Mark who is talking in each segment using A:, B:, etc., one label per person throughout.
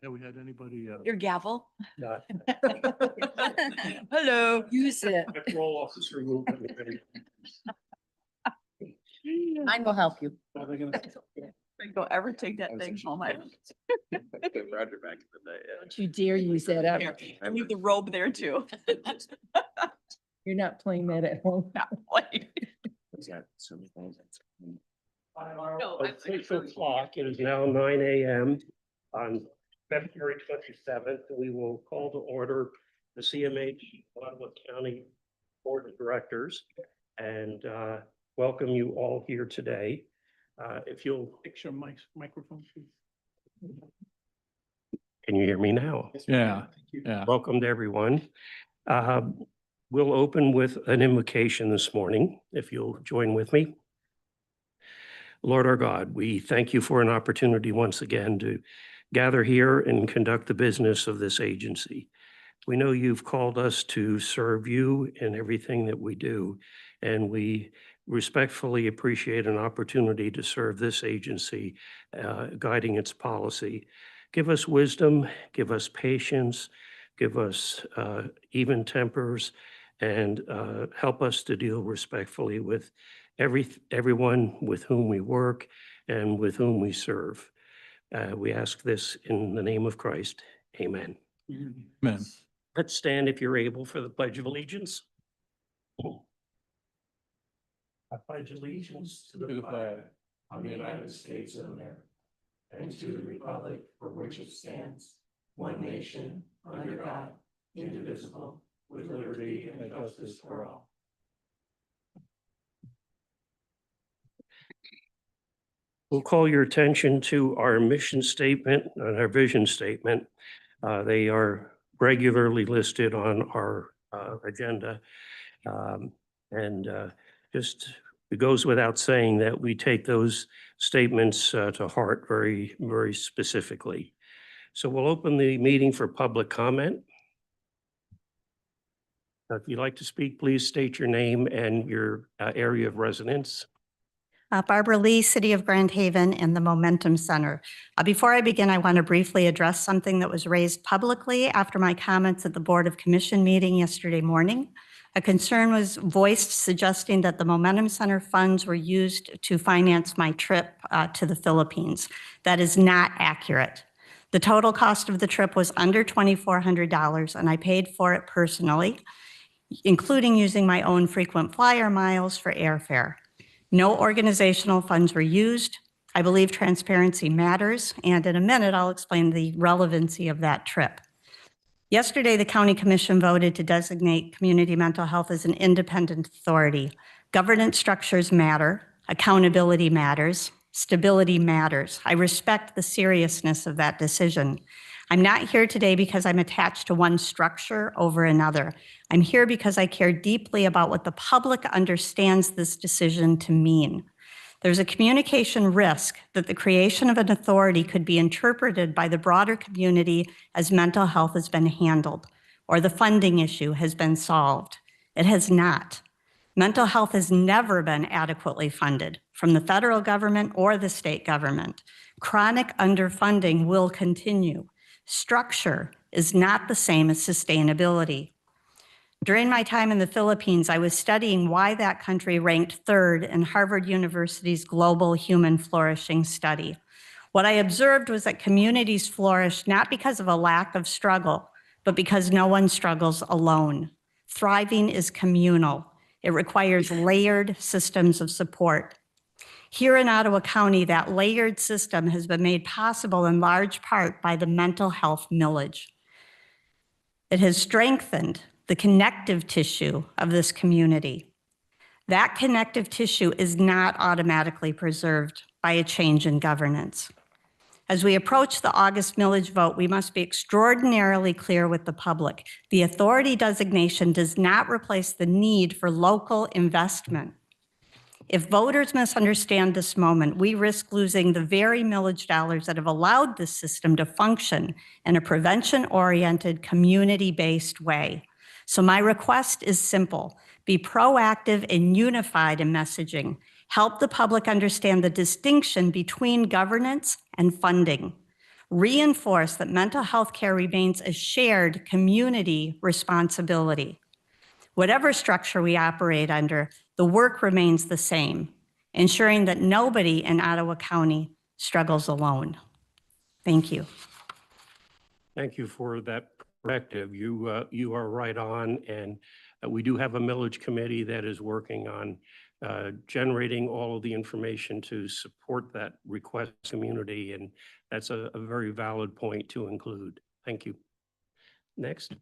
A: Have we had anybody?
B: Your gavel.
A: Not.
B: Hello. Use it.
A: Roll officer removed.
B: Mine will help you.
A: Are they gonna-
B: Don't ever take that thing home.
C: Roger back in the day.
B: Don't you dare use that ever. I leave the robe there too. You're not playing that at home. Not playing. No, I'm-
A: Official clock, it is now 9 a.m. on February 27th. We will call to order the CMH Ottawa County Board of Directors and welcome you all here today. If you'll fix your microphone, please. Can you hear me now?
D: Yeah, yeah.
A: Welcome to everyone. We'll open with an invocation this morning, if you'll join with me. Lord our God, we thank you for an opportunity once again to gather here and conduct the business of this agency. We know you've called us to serve you in everything that we do, and we respectfully appreciate an opportunity to serve this agency, guiding its policy. Give us wisdom, give us patience, give us even tempers, and help us to deal respectfully with everyone with whom we work and with whom we serve. We ask this in the name of Christ. Amen.
D: Amen.
A: Let's stand if you're able for the Pledge of Allegiance. I pledge allegiance to the flag of the United States of America and to the republic for which it stands, one nation, under God, indivisible, with liberty and justice for all. We'll call your attention to our mission statement and our vision statement. They are regularly listed on our agenda. Just it goes without saying that we take those statements to heart very, very specifically. So we'll open the meeting for public comment. If you'd like to speak, please state your name and your area of residence.
E: Barbara Lee, City of Grand Haven, and the Momentum Center. Before I begin, I want to briefly address something that was raised publicly after my comments at the Board of Commission meeting yesterday morning. A concern was voiced suggesting that the Momentum Center funds were used to finance my trip to the Philippines. That is not accurate. The total cost of the trip was under $2,400, and I paid for it personally, including using my own frequent flyer miles for airfare. No organizational funds were used. I believe transparency matters, and in a minute, I'll explain the relevancy of that trip. Yesterday, the County Commission voted to designate community mental health as an independent authority. Governance structures matter, accountability matters, stability matters. I respect the seriousness of that decision. I'm not here today because I'm attached to one structure over another. I'm here because I care deeply about what the public understands this decision to mean. There's a communication risk that the creation of an authority could be interpreted by the broader community as mental health has been handled or the funding issue has been solved. It has not. Mental health has never been adequately funded from the federal government or the state government. Chronic underfunding will continue. Structure is not the same as sustainability. During my time in the Philippines, I was studying why that country ranked third in Harvard University's Global Human Flourishing Study. What I observed was that communities flourish not because of a lack of struggle, but because no one struggles alone. Thriving is communal. It requires layered systems of support. Here in Ottawa County, that layered system has been made possible in large part by the mental health millage. It has strengthened the connective tissue of this community. That connective tissue is not automatically preserved by a change in governance. As we approach the August millage vote, we must be extraordinarily clear with the public. The authority designation does not replace the need for local investment. If voters misunderstand this moment, we risk losing the very millage dollars that have allowed this system to function in a prevention-oriented, community-based way. So my request is simple. Be proactive and unified in messaging. Help the public understand the distinction between governance and funding. reinforce that mental health care remains a shared community responsibility. Whatever structure we operate under, the work remains the same, ensuring that nobody in Ottawa County struggles alone. Thank you.
A: Thank you for that perspective. You are right on, and we do have a millage committee that is working on generating all of the information to support that request community, and that's a very valid point to include. Thank you. Next.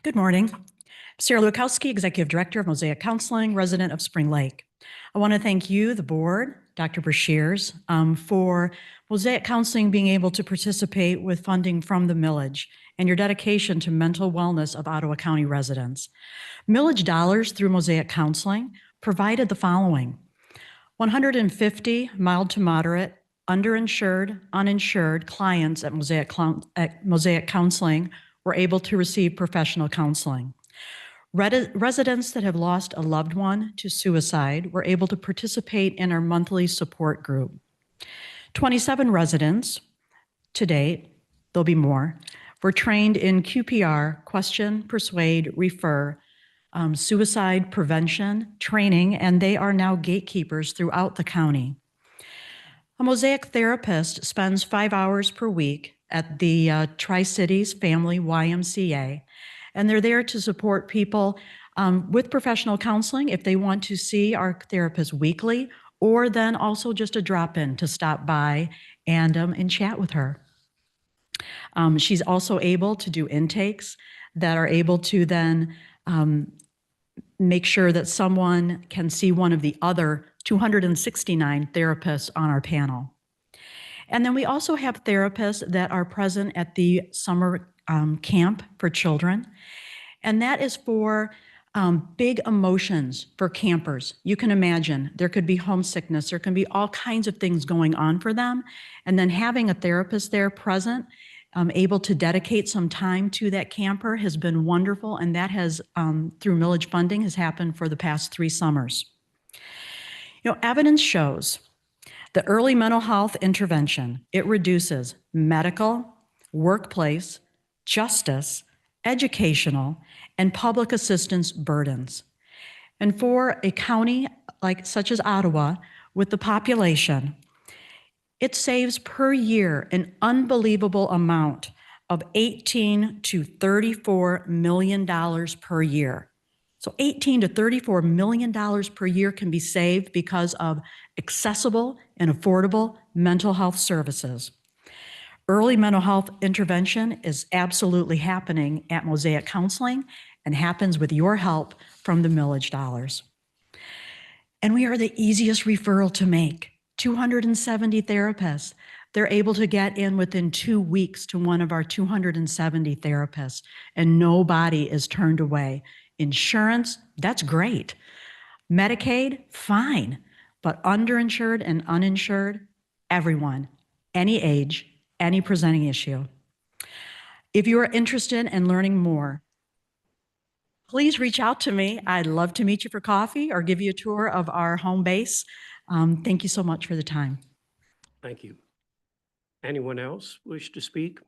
F: Good morning. Sarah Lukowski, Executive Director of Mosaic Counseling, resident of Spring Lake. I want to thank you, the board, Dr. Brashears, for Mosaic Counseling being able to participate with funding from the millage and your dedication to mental wellness of Ottawa County residents. Millage dollars through Mosaic Counseling provided the following: 150 mild to moderate, underinsured, uninsured clients at Mosaic Counseling were able to receive professional counseling. Residents that have lost a loved one to suicide were able to participate in our monthly support group. 27 residents to date, there'll be more, were trained in QPR, question, persuade, refer, suicide prevention training, and they are now gatekeepers throughout the county. A Mosaic therapist spends 5 hours per week at the Tri-Cities Family YMCA, and they're there to support people with professional counseling if they want to see our therapist weekly, or then also just a drop-in to stop by and chat with her. She's also able to do intakes that are able to then make sure that someone can see one of the other 269 therapists on our panel. And then we also have therapists that are present at the summer camp for children. And that is for big emotions for campers. You can imagine there could be homesickness, there can be all kinds of things going on for them. And then having a therapist there present, able to dedicate some time to that camper has been wonderful. And that has, through millage funding, has happened for the past 3 summers. You know, evidence shows the early mental health intervention, it reduces medical, workplace, justice, educational, and public assistance burdens. And for a county such as Ottawa, with the population, it saves per year an unbelievable amount of $18 to $34 million per year. So $18 to $34 million per year can be saved because of accessible and affordable mental health services. Early mental health intervention is absolutely happening at Mosaic Counseling and happens with your help from the millage dollars. And we are the easiest referral to make. 270 therapists. They're able to get in within 2 weeks to one of our 270 therapists, and nobody is turned away. Insurance, that's great. Medicaid, fine. But underinsured and uninsured, everyone, any age, any presenting issue. If you are interested in learning more, please reach out to me. I'd love to meet you for coffee or give you a tour of our home base. Thank you so much for the time.
A: Thank you. Anyone else wish to speak?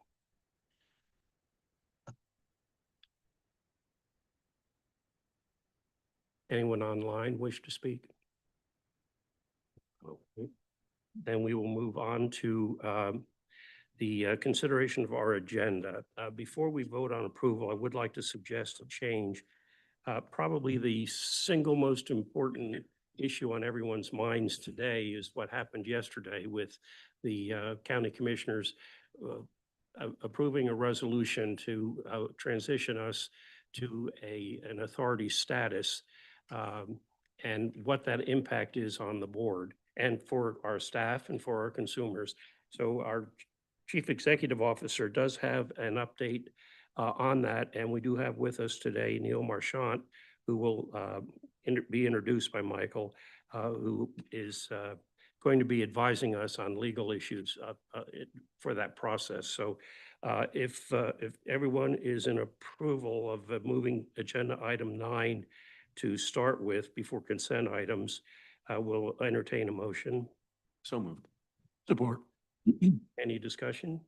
A: Anyone online wish to speak? Okay. Then we will move on to the consideration of our agenda. Before we vote on approval, I would like to suggest a change. Probably the single most important issue on everyone's minds today is what happened yesterday with the county commissioners approving a resolution to transition us to an authority status, and what that impact is on the board and for our staff and for our consumers. So our Chief Executive Officer does have an update on that, and we do have with us today Neil Marchant, who will be introduced by Michael, who is going to be advising us on legal issues for that process. So if everyone is in approval of moving agenda item 9 to start with before consent items, we'll entertain a motion.
D: So moved. Support.
A: Any discussion?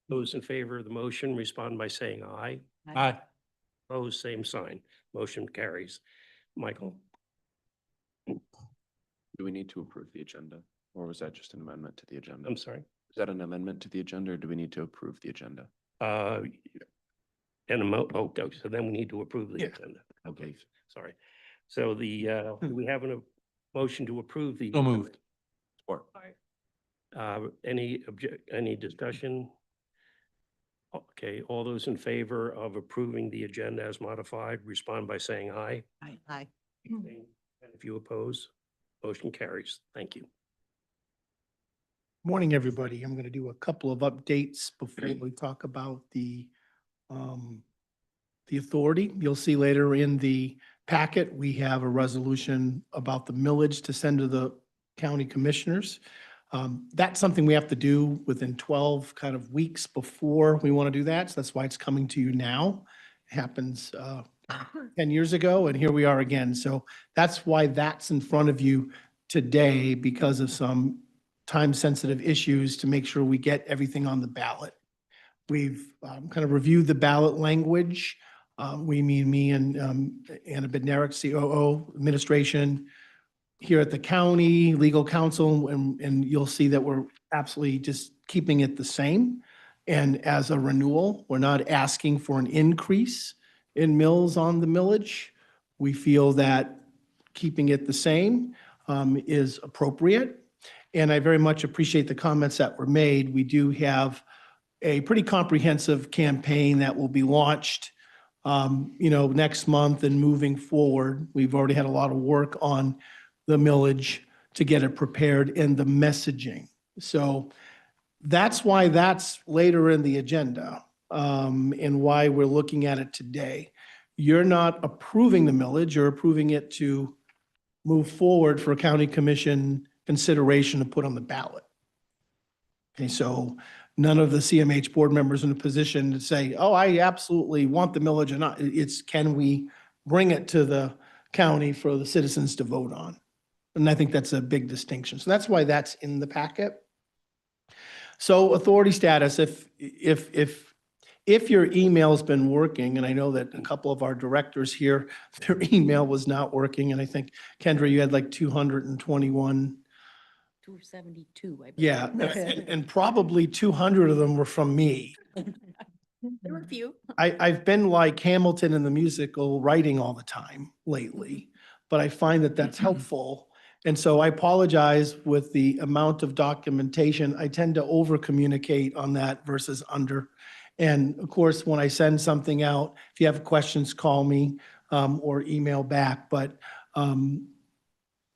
A: Those in favor of the motion respond by saying aye.
D: Aye.
A: Opposed, same sign. Motion carries. Michael?
C: Do we need to approve the agenda, or was that just an amendment to the agenda?
A: I'm sorry.
C: Is that an amendment to the agenda, or do we need to approve the agenda?
A: Uh, so then we need to approve the agenda. Okay, sorry. So do we have a motion to approve the?
D: So moved.
C: Support.
A: Any discussion? Okay, all those in favor of approving the agenda as modified, respond by saying aye.
B: Aye.
A: And if you oppose, motion carries. Thank you.
G: Morning, everybody. I'm going to do a couple of updates before we talk about the authority. You'll see later in the packet, we have a resolution about the millage to send to the county commissioners. That's something we have to do within 12 kind of weeks before we want to do that. So that's why it's coming to you now. It happens 10 years ago, and here we are again. So that's why that's in front of you today, because of some time-sensitive issues to make sure we get everything on the ballot. We've kind of reviewed the ballot language. We mean me and Anna Bednarik, COO, administration, here at the county, legal counsel, and you'll see that we're absolutely just keeping it the same. And as a renewal, we're not asking for an increase in mills on the millage. We feel that keeping it the same is appropriate. And I very much appreciate the comments that were made. We do have a pretty comprehensive campaign that will be launched next month and moving forward. We've already had a lot of work on the millage to get it prepared and the messaging. So that's why that's later in the agenda and why we're looking at it today. You're not approving the millage, you're approving it to move forward for county commission consideration to put on the ballot. Okay, so none of the CMH board members in a position to say, oh, I absolutely want the millage or not. It's, can we bring it to the county for the citizens to vote on? And I think that's a big distinction. So that's why that's in the packet. So authority status, if your email's been working, and I know that a couple of our directors here, their email was not working, and I think, Kendra, you had like 221.
B: 272, I believe.
G: Yeah, and probably 200 of them were from me.
B: There were a few.
G: I've been like Hamilton in the musical, writing all the time lately, but I find that that's helpful. And so I apologize with the amount of documentation. I tend to over communicate on that versus under. And of course, when I send something out, if you have questions, call me or email back. But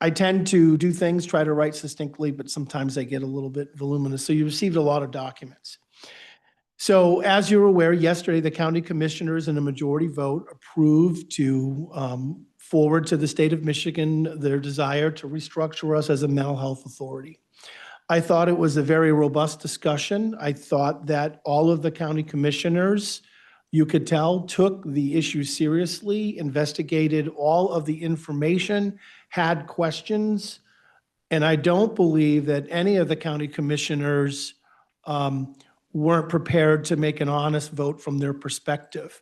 G: I tend to do things, try to write succinctly, but sometimes I get a little bit voluminous. So you received a lot of documents. So as you're aware, yesterday, the county commissioners in a majority vote approved to forward to the state of Michigan their desire to restructure us as a mental health authority. I thought it was a very robust discussion. I thought that all of the county commissioners, you could tell, took the issue seriously, investigated all of the information, had questions, and I don't believe that any of the county commissioners weren't prepared to make an honest vote from their perspective.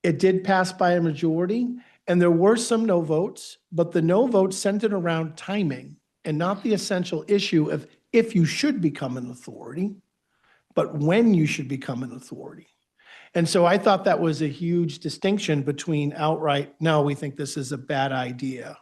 G: It did pass by a majority, and there were some no votes, but the no votes centered around timing and not the essential issue of if you should become an authority, but when you should become an authority. And so I thought that was a huge distinction between outright, no, we think this is a bad idea.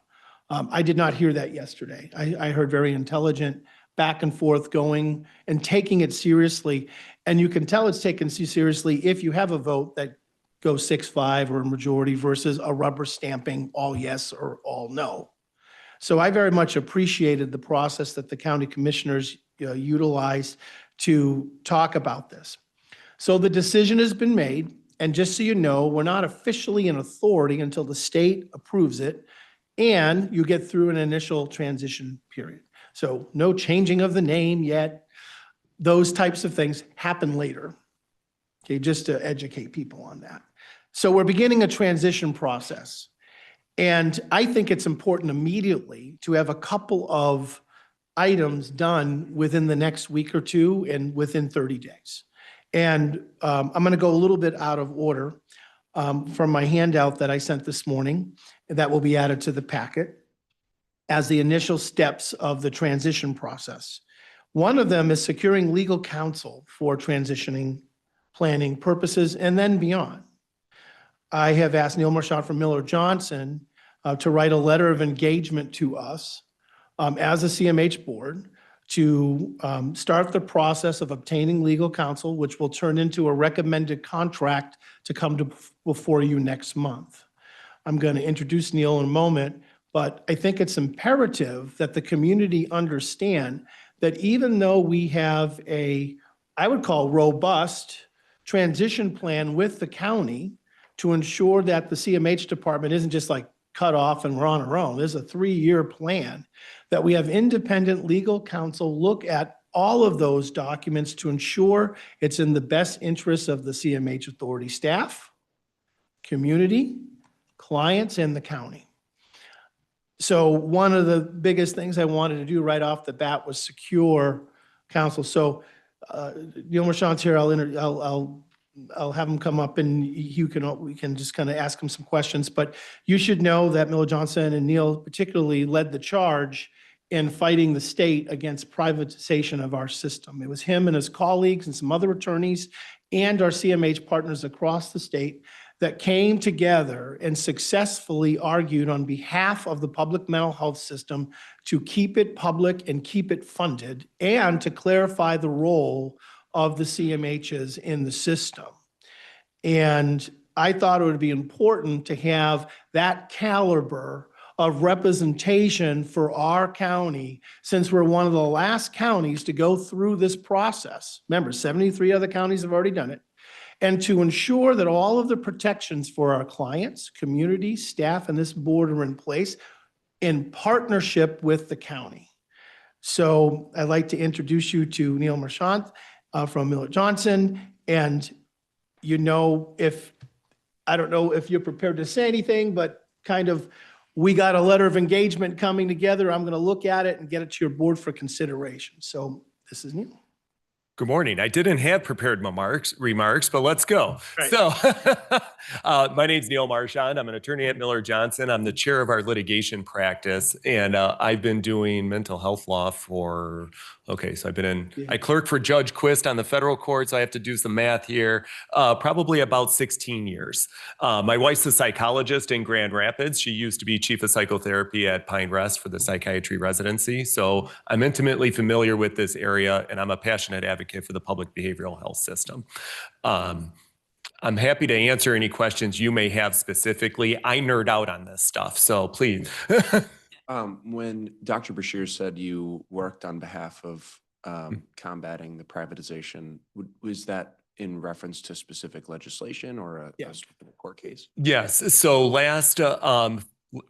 G: I did not hear that yesterday. I heard very intelligent back and forth going and taking it seriously. And you can tell it's taken seriously if you have a vote that goes 6-5 or a majority versus a rubber stamping all yes or all no. So I very much appreciated the process that the county commissioners utilized to talk about this. So the decision has been made, and just so you know, we're not officially an authority until the state approves it, and you get through an initial transition period. So no changing of the name yet. Those types of things happen later, okay, just to educate people on that. So we're beginning a transition process. And I think it's important immediately to have a couple of items done within the next week or two and within 30 days. And I'm going to go a little bit out of order from my handout that I sent this morning that will be added to the packet as the initial steps of the transition process. One of them is securing legal counsel for transitioning planning purposes and then beyond. I have asked Neil Marchand from Miller Johnson to write a letter of engagement to us as a CMH board to start the process of obtaining legal counsel, which will turn into a recommended contract to come to before you next month. I'm going to introduce Neil in a moment, but I think it's imperative that the community understand that even though we have a, I would call robust transition plan with the county to ensure that the CMH department isn't just like cut off and we're on our own. There's a 3-year plan that we have independent legal counsel look at all of those documents to ensure it's in the best interests of the CMH authority staff, community, clients, and the county. So one of the biggest things I wanted to do right off the bat was secure counsel. So Neil Marchand's here. I'll have him come up and we can just kind of ask him some questions. But you should know that Miller Johnson and Neil particularly led the charge in fighting the state against privatization of our system. It was him and his colleagues and some other attorneys and our CMH partners across the state that came together and successfully argued on behalf of the public mental health system to keep it public and keep it funded and to clarify the role of the CMHs in the system. And I thought it would be important to have that caliber of representation for our county, since we're one of the last counties to go through this process. Remember, 73 other counties have already done it. And to ensure that all of the protections for our clients, community, staff, and this board are in place in partnership with the county. So I'd like to introduce you to Neil Marchand from Miller Johnson. And I don't know if you're prepared to say anything, but kind of, we got a letter of engagement coming together. I'm going to look at it and get it to your board for consideration. So this is Neil.
H: Good morning. I didn't have prepared remarks, but let's go.
G: Right.
H: So my name's Neil Marchand. I'm an attorney at Miller Johnson. I'm the chair of our litigation practice, and I've been doing mental health law for, I clerk for Judge Quist on the federal court, so I have to do some math here, probably about 16 years. My wife's a psychologist in Grand Rapids. She used to be chief of psychotherapy at Pine Rest for the psychiatry residency. So I'm intimately familiar with this area, and I'm a passionate advocate for the public behavioral health system. I'm happy to answer any questions you may have specifically. I nerd out on this stuff, so please.
C: When Dr. Bashir said you worked on behalf of combating the privatization, was that in reference to specific legislation or a specific court case?
H: Yes. So last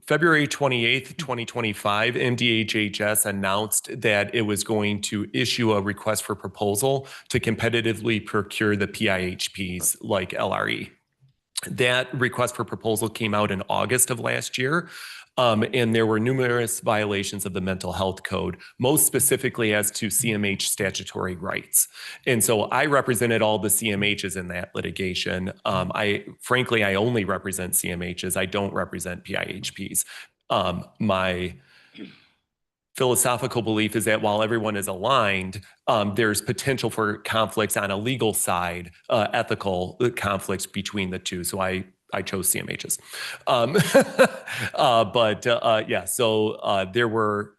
H: February 28th, 2025, MDHHS announced that it was going to issue a request for proposal to competitively procure the PIHPs like LRE. That request for proposal came out in August of last year. And there were numerous violations of the mental health code, most specifically as to CMH statutory rights. And so I represented all the CMHs in that litigation. Frankly, I only represent CMHs. I don't represent PIHPs. My philosophical belief is that while everyone is aligned, there's potential for conflicts on a legal side, ethical conflicts between the two. So I chose CMHs. There were,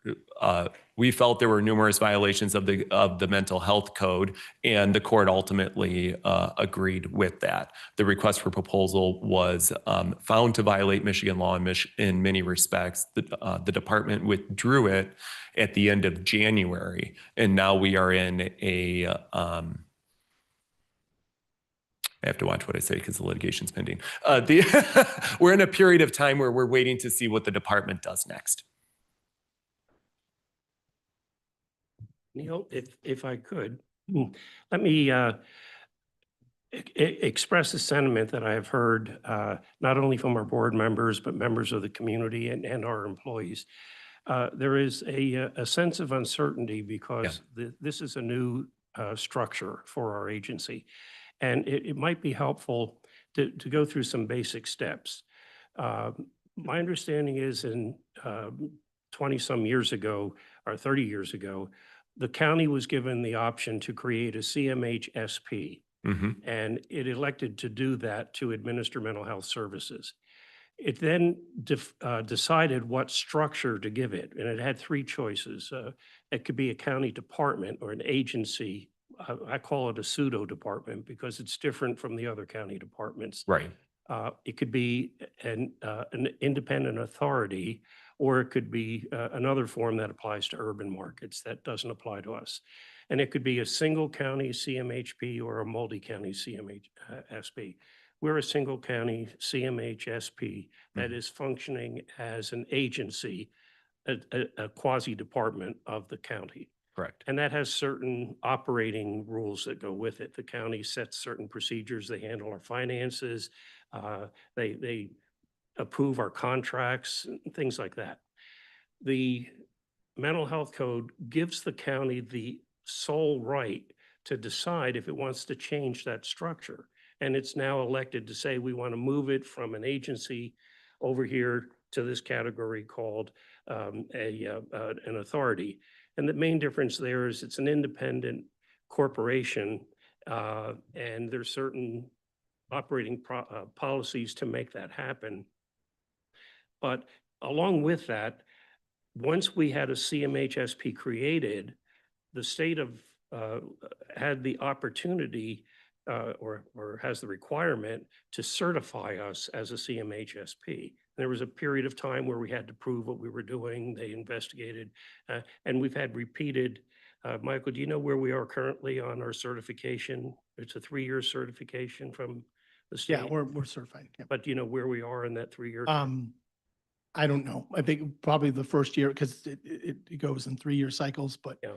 H: we felt there were numerous violations of the mental health code, and the court ultimately agreed with that. The request for proposal was found to violate Michigan law in many respects. The department withdrew it at the end of January, and now we are in a, I have to watch what I say because the litigation's pending. We're in a period of time where we're waiting to see what the department does next.
A: Neil, if I could, let me express a sentiment that I have heard not only from our board members, but members of the community and our employees. There is a sense of uncertainty because this is a new structure for our agency. And it might be helpful to go through some basic steps. My understanding is in 20-some years ago, or 30 years ago, the county was given the option to create a CMH SP, and it elected to do that to administer mental health services. It then decided what structure to give it, and it had three choices. It could be a county department or an agency. I call it a pseudo department because it's different from the other county departments.
H: Right.
A: It could be an independent authority, or it could be another form that applies to urban markets that doesn't apply to us. And it could be a single county CMHP or a multi-county CMH SP. We're a single county CMH SP that is functioning as an agency, a quasi-department of the county.
H: Correct.
A: And that has certain operating rules that go with it. The county sets certain procedures. They handle our finances. They approve our contracts, and things like that. The mental health code gives the county the sole right to decide if it wants to change that structure. And it's now elected to say, we want to move it from an agency over here to this category called an authority. And the main difference there is it's an independent corporation, and there's certain operating policies to make that happen. But along with that, once we had a CMHSP created, the state of had the opportunity or has the requirement to certify us as a CMHSP. There was a period of time where we had to prove what we were doing. They investigated, and we've had repeated. Michael, do you know where we are currently on our certification? It's a 3-year certification from the state.
G: Yeah, we're certified. Yeah.
A: But do you know where we are in that 3-year?
G: I don't know. I think probably the first year, because it goes in 3-year cycles, but,
A: Yeah.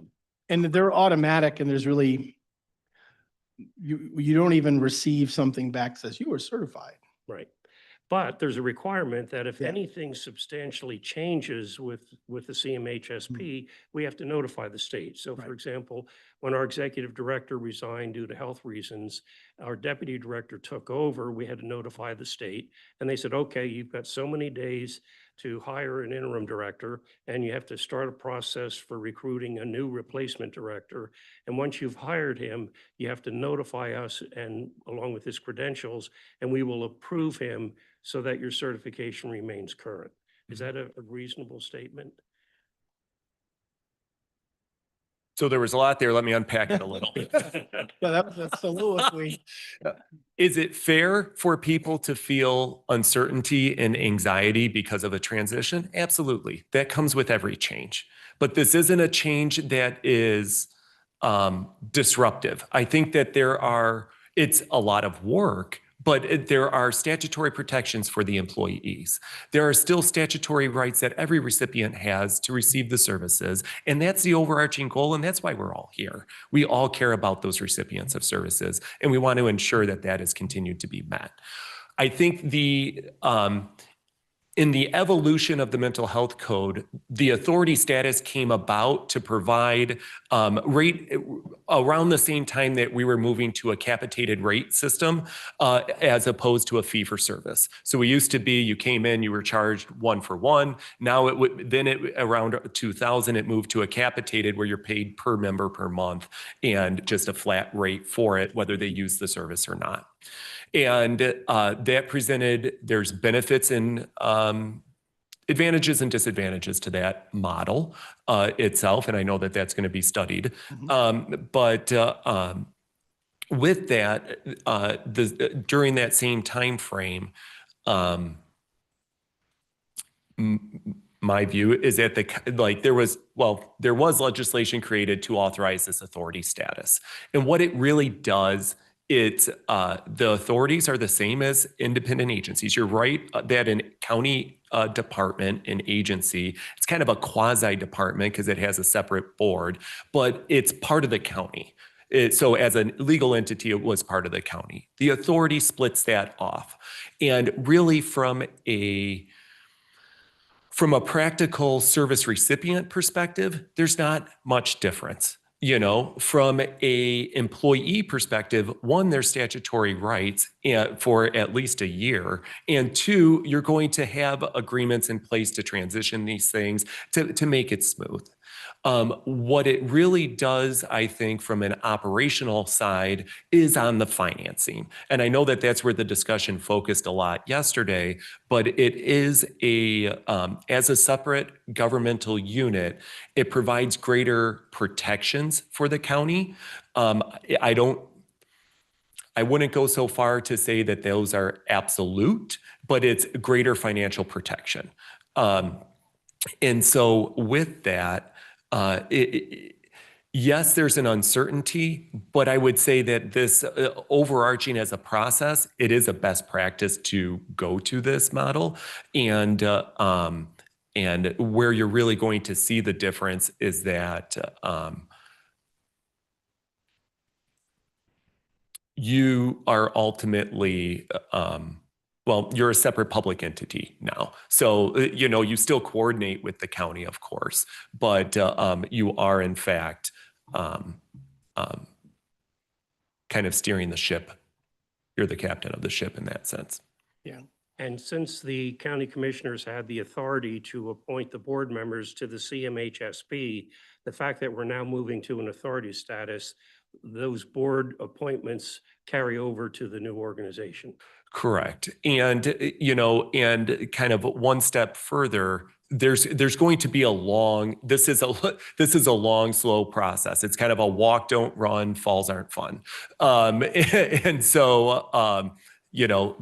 G: and they're automatic, and there's really, you don't even receive something back that says you are certified.
A: Right. But there's a requirement that if
G: Yeah.
A: anything substantially changes with the CMHSP, we have to notify the state. So for
G: Right.
A: example, when our executive director resigned due to health reasons, our deputy director took over, we had to notify the state. And they said, okay, you've got so many days to hire an interim director, and you have to start a process for recruiting a new replacement director. And once you've hired him, you have to notify us and along with his credentials, and we will approve him so that your certification remains current. Is that a reasonable statement?
H: So there was a lot there. Let me unpack it a little.
G: Yeah, that's soliloquy.
H: Is it fair for people to feel uncertainty and anxiety because of a transition? Absolutely. That comes with every change. But this isn't a change that is disruptive. I think that it's a lot of work, but there are statutory protections for the employees. There are still statutory rights that every recipient has to receive the services. And that's the overarching goal. And that's why we're all here. We all care about those recipients of services. And we want to ensure that that is continued to be met. I think in the evolution of the mental health code, the authority status came about to provide rate around the same time that we were moving to a capitated rate system as opposed to a fee for service. So we used to be, you came in, you were charged 1 for 1. Now around 2000, it moved to a capitated where you're paid per member per month and just a flat rate for it, whether they use the service or not. And that there's benefits and advantages and disadvantages to that model itself. And I know that that's going to be studied. But with that, during that same time frame, my view is that there was legislation created to authorize this authority status. And what it really does, the authorities are the same as independent agencies. You're right that in county department, an agency, it's kind of a quasi department because it has a separate board, but it's part of the county. So as a legal entity, it was part of the county. The authority splits that off. And really from From a practical service recipient perspective, there's not much difference. You know, from a employee perspective, one, there's statutory rights for at least a year. And two, you're going to have agreements in place to transition these things to make it smooth. What it really does, I think, from an operational side is on the financing. And I know that that's where the discussion focused a lot yesterday, but it is as a separate governmental unit, it provides greater protections for the county. I wouldn't go so far to say that those are absolute, but it's greater financial protection. And so with that, yes, there's an uncertainty, but I would say that this overarching as a process, it is a best practice to go to this model. And where you're really going to see the difference is that you are ultimately, well, you're a separate public entity now. So, you know, you still coordinate with the county, of course, but you are in fact kind of steering the ship. You're the captain of the ship in that sense.
A: Yeah. And since the county commissioners had the authority to appoint the board members to the CMHSB, the fact that we're now moving to an authority status, those board appointments carry over to the new organization.
H: Correct. And, you know, and kind of one step further, there's going to be a long, this is a long, slow process. It's kind of a walk, don't run, falls aren't fun. And so, you know,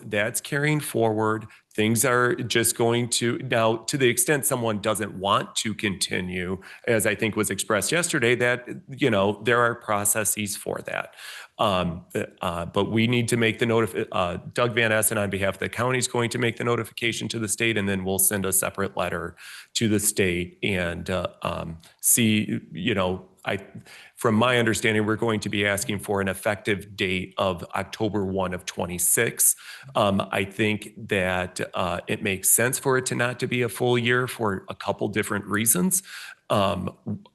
H: that's carrying forward. Things are just going to, now to the extent someone doesn't want to continue, as I think was expressed yesterday, that, you know, there are processes for that. But we need to make the Doug Van Essen on behalf of the county is going to make the notification to the state, and then we'll send a separate letter to the state and see, you know, from my understanding, we're going to be asking for an effective date of October 1 of 26. I think that it makes sense for it to not to be a full year for a couple different reasons. And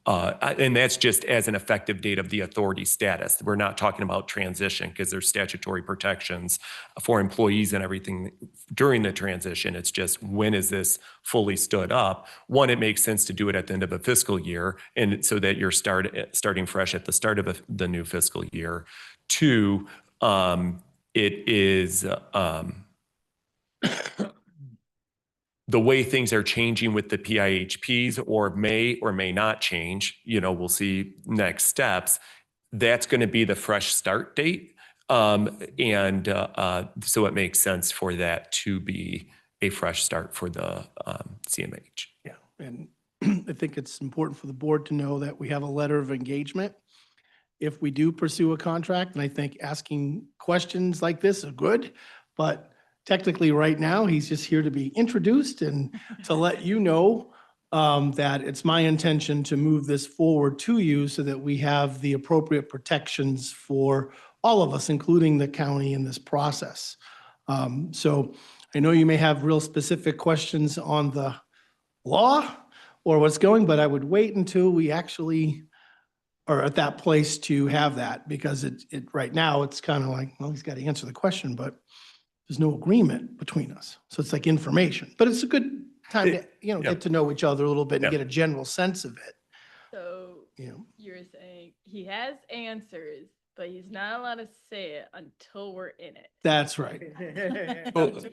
H: that's just as an effective date of the authority status. We're not talking about transition because there's statutory protections for employees and everything during the transition. It's just, when is this fully stood up? One, it makes sense to do it at the end of a fiscal year, and so that you're starting fresh at the start of the new fiscal year. Two, it is the way things are changing with the PIHPs, or may not change, you know, we'll see next steps. That's going to be the fresh start date. So it makes sense for that to be a fresh start for the CMH.
G: Yeah, and I think it's important for the board to know that we have a letter of engagement if we do pursue a contract. And I think asking questions like this are good, but technically right now, he's just here to be introduced and to let you know that it's my intention to move this forward to you so that we have the appropriate protections for all of us, including the county, in this process. So I know you may have real specific questions on the law or what's going, but I would wait until we actually are at that place to have that, because right now it's kind of like, well, he's got to answer the question, but there's no agreement between us. So it's like information, but it's a good time to, you know,
H: Yeah.
G: get to know each other a little bit and
H: Yeah.
G: get a general sense of it.
I: So
G: You know,
I: you're saying he has answers, but he's not allowed to say it until we're in it.
G: that's right.
H: Well,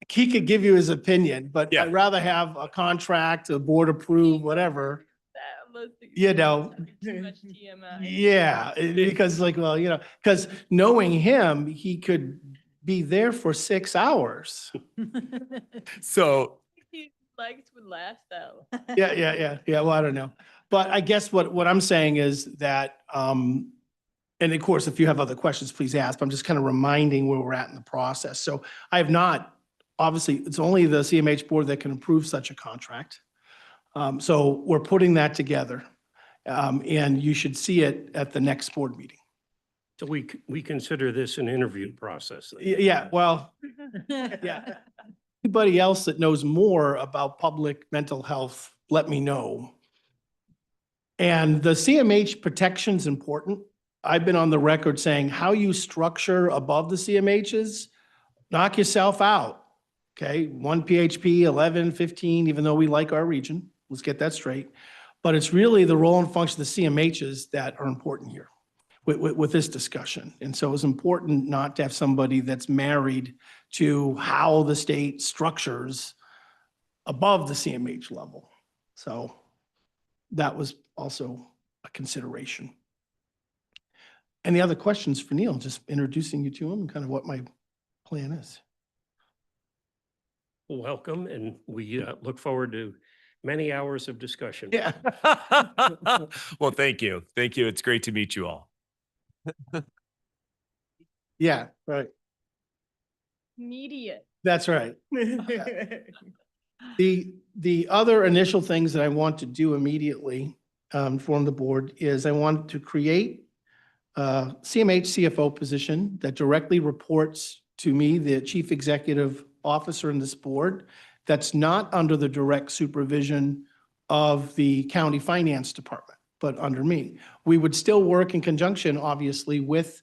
G: He could give you his opinion, but
H: Yeah.
G: I'd rather have a contract, a board approved, whatever. You know,
I: Too much TMI.
G: Yeah, because like, well, you know, because knowing him, he could be there for 6 hours.
H: So
I: His legs would last out.
G: Yeah. Well, I don't know. But I guess what I'm saying is that, and of course, if you have other questions, please ask. I'm just kind of reminding where we're at in the process. So I have not, obviously, it's only the CMH board that can approve such a contract. So we're putting that together. And you should see it at the next board meeting.
A: So we consider this an interview process. then?
G: Yeah, well, yeah. Anybody else that knows more about public mental health, let me know. And the CMH protection is important. I've been on the record saying how you structure above the CMHs, knock yourself out. Okay, 1 PHP, 11, 15, even though we like our region. Let's get that straight. But it's really the role and function of the CMHs that are important here with this discussion. And so it's important not to have somebody that's married to how the state structures above the CMH level. So that was also a consideration. Any other questions for Neil? Just introducing you to him and kind of what my plan is.
A: Welcome, and we look forward to many hours of discussion.
G: Yeah.
H: Well, thank you. Thank you. It's great to meet you all.
G: Yeah, right.
I: Immediate.
G: That's right. The other initial things that I want to do immediately from the board is I want to create a CMH CFO position that directly reports to me, the chief executive officer in this board, that's not under the direct supervision of the county finance department, but under me. We would still work in conjunction, obviously, with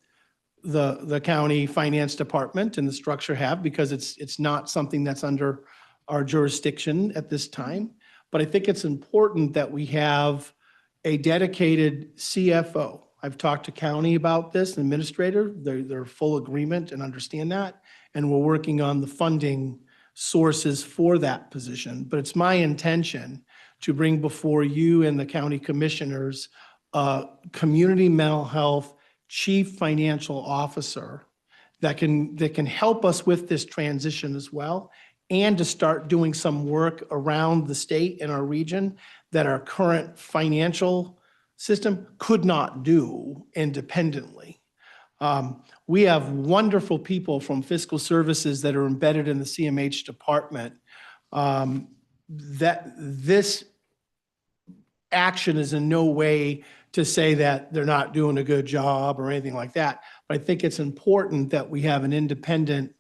G: the county finance department and the structure have, because it's not something that's under our jurisdiction at this time. But I think it's important that we have a dedicated CFO. I've talked to county about this, administrator, they're full agreement and understand that. And we're working on the funding sources for that position. But it's my intention to bring before you and the county commissioners a community mental health chief financial officer that can help us with this transition as well, and to start doing some work around the state and our region that our current financial system could not do independently. We have wonderful people from fiscal services that are embedded in the CMH department. That this action is in no way to say that they're not doing a good job or anything like that. But I think it's important that we have an independent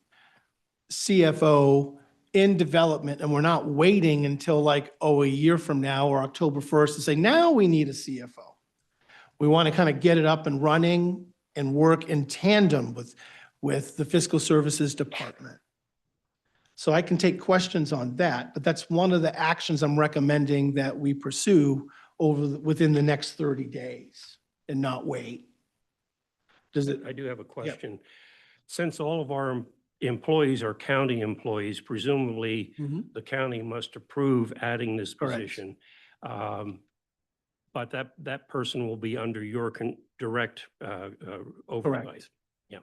G: CFO in development, and we're not waiting until like, a year from now or October 1st to say, now we need a CFO. We want to kind of get it up and running and work in tandem with the fiscal services department. So I can take questions on that, but that's one of the actions I'm recommending that we pursue within the next 30 days and not wait. Does it?
A: I do have a question. Since all of our employees are county employees, presumably the county must approve adding this
G: Correct.
A: position. But that person will be under your direct oversight.
G: Correct.
A: Yeah.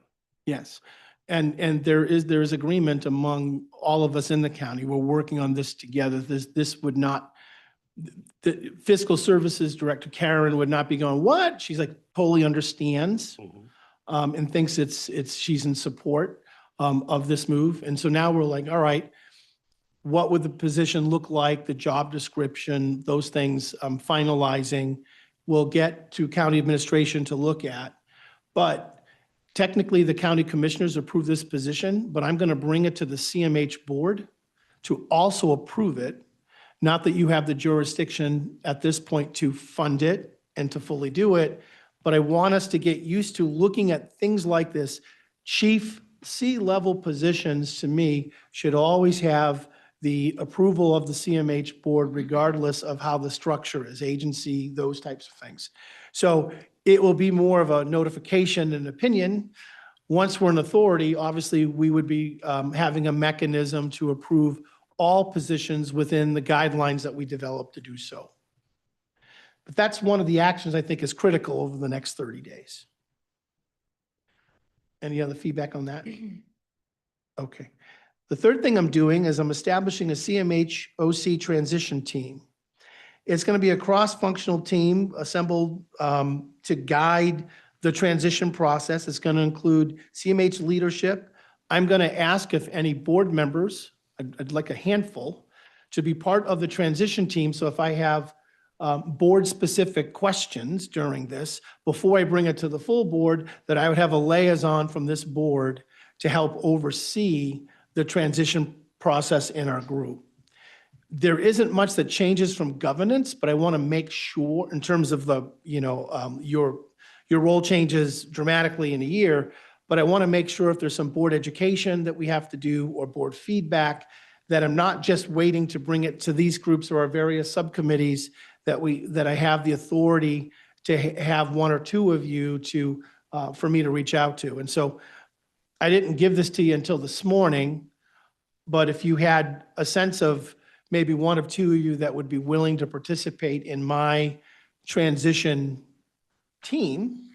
G: Yes. And there is agreement among all of us in the county. We're working on this together. This would not, the fiscal services director, Karen, would not be going, what? She's like, totally understands and thinks she's in support of this move. And so now we're like, all right, what would the position look like, the job description, those things finalizing. We'll get to county administration to look at. But technically, the county commissioners approve this position, but I'm going to bring it to the CMH board to also approve it. Not that you have the jurisdiction at this point to fund it and to fully do it, but I want us to get used to looking at things like this. Chief C-level positions, to me, should always have the approval of the CMH board, regardless of how the structure is, agency, those types of things. So it will be more of a notification and opinion. Once we're an authority, obviously, we would be having a mechanism to approve all positions within the guidelines that we develop to do so. But that's one of the actions I think is critical over the next 30 days. Any other feedback on that? Okay. The third thing I'm doing is I'm establishing a CMH OC transition team. It's going to be a cross-functional team assembled to guide the transition process. It's going to include CMH leadership. I'm going to ask if any board members, I'd like a handful, to be part of the transition team. So if I have board-specific questions during this, before I bring it to the full board, that I would have a liaison from this board to help oversee the transition process in our group. There isn't much that changes from governance, but I want to make sure in terms of the, your role changes dramatically in a year, but I want to make sure if there's some board education that we have to do or board feedback, that I'm not just waiting to bring it to these groups or our various subcommittees, that I have the authority to have one or two of you to, for me to reach out to. And so I didn't give this to you until this morning, but if you had a sense of maybe one of two of you that would be willing to participate in my transition team,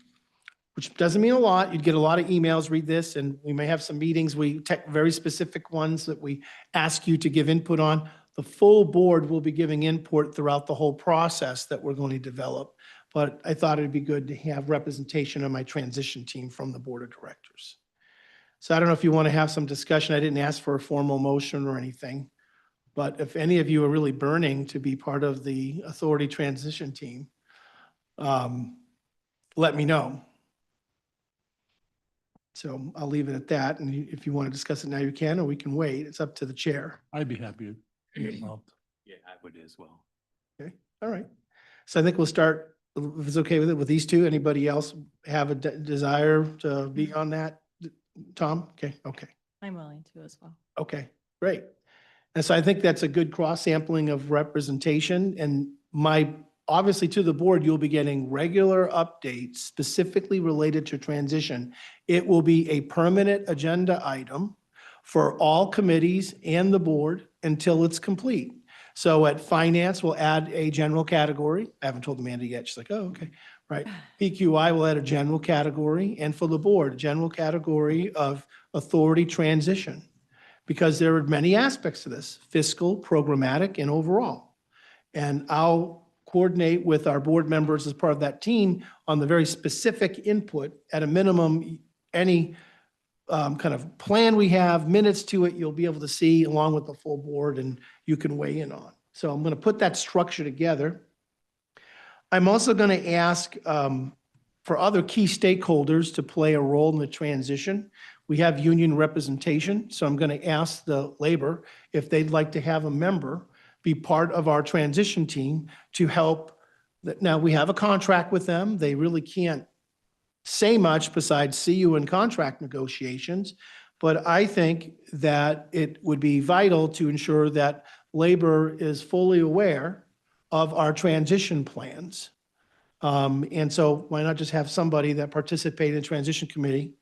G: which doesn't mean a lot. You'd get a lot of emails, read this, and we may have some meetings. We take very specific ones that we ask you to give input on. The full board will be giving input throughout the whole process that we're going to develop. But I thought it'd be good to have representation on my transition team from the board of directors. So I don't know if you want to have some discussion. I didn't ask for a formal motion or anything. But if any of you are really burning to be part of the authority transition team, let me know. So I'll leave it at that. And if you want to discuss it now, you can, or we can wait. It's up to the chair.
D: I'd be happy to be involved.
A: Yeah, I would as well.
G: Okay, all right. So I think we'll start, if it's okay with it, with these two. Anybody else have a desire to be on that? Tom? Okay.
B: I'm willing to as well.
G: Okay, great. And so I think that's a good cross-sampling of representation. And obviously to the board, you'll be getting regular updates specifically related to transition. It will be a permanent agenda item for all committees and the board until it's complete. So at finance, we'll add a general category. I haven't told Amanda yet. She's like, oh, okay, right. PQI will add a general category, and for the board, a general category of authority transition. Because there are many aspects to this: fiscal, programmatic, and overall. And I'll coordinate with our board members as part of that team on the very specific input. At a minimum, any kind of plan we have, minutes to it, you'll be able to see along with the full board, and you can weigh in on. So I'm going to put that structure together. I'm also going to ask for other key stakeholders to play a role in the transition. We have union representation, so I'm going to ask the labor if they'd like to have a member be part of our transition team to help. Now, we have a contract with them. They really can't say much besides see you in contract negotiations, but I think that it would be vital to ensure that labor is fully aware of our transition plans. And so why not just have somebody that participated in the transition committee?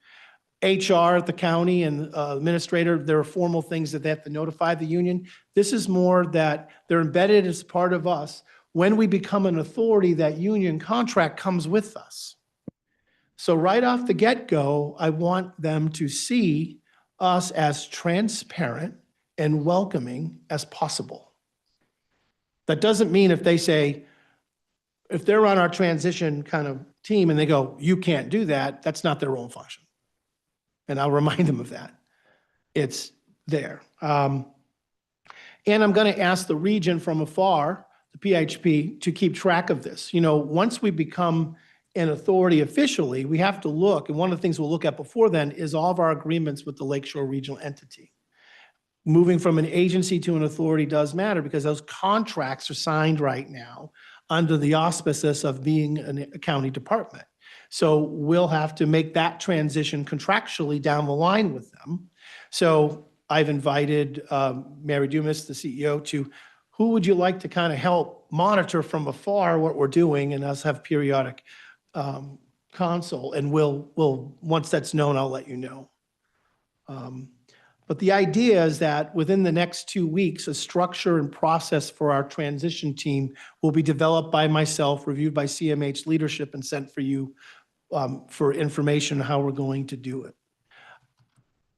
G: HR at the county and administrator, there are formal things that they have to notify the union. This is more that they're embedded as part of us. When we become an authority, that union contract comes with us. So right off the get-go, I want them to see us as transparent and welcoming as possible. That doesn't mean if they say, if they're on our transition kind of team and they go, you can't do that, that's not their role and function. And I'll remind them of that. It's there. And I'm going to ask the region from afar, the PHP, to keep track of this. Once we become an authority officially, we have to look, and one of the things we'll look at before then is all of our agreements with the Lakeshore Regional Entity. Moving from an agency to an authority does matter because those contracts are signed right now under the auspices of being a county department. So we'll have to make that transition contractually down the line with them. So I've invited Mary Dumas, the CEO, to who would you like to kind of help monitor from afar what we're doing, and us have periodic console, and we'll once that's known, I'll let you know. But the idea is that within the next 2 weeks, a structure and process for our transition team will be developed by myself, reviewed by CMH leadership, and sent for you for information on how we're going to do it.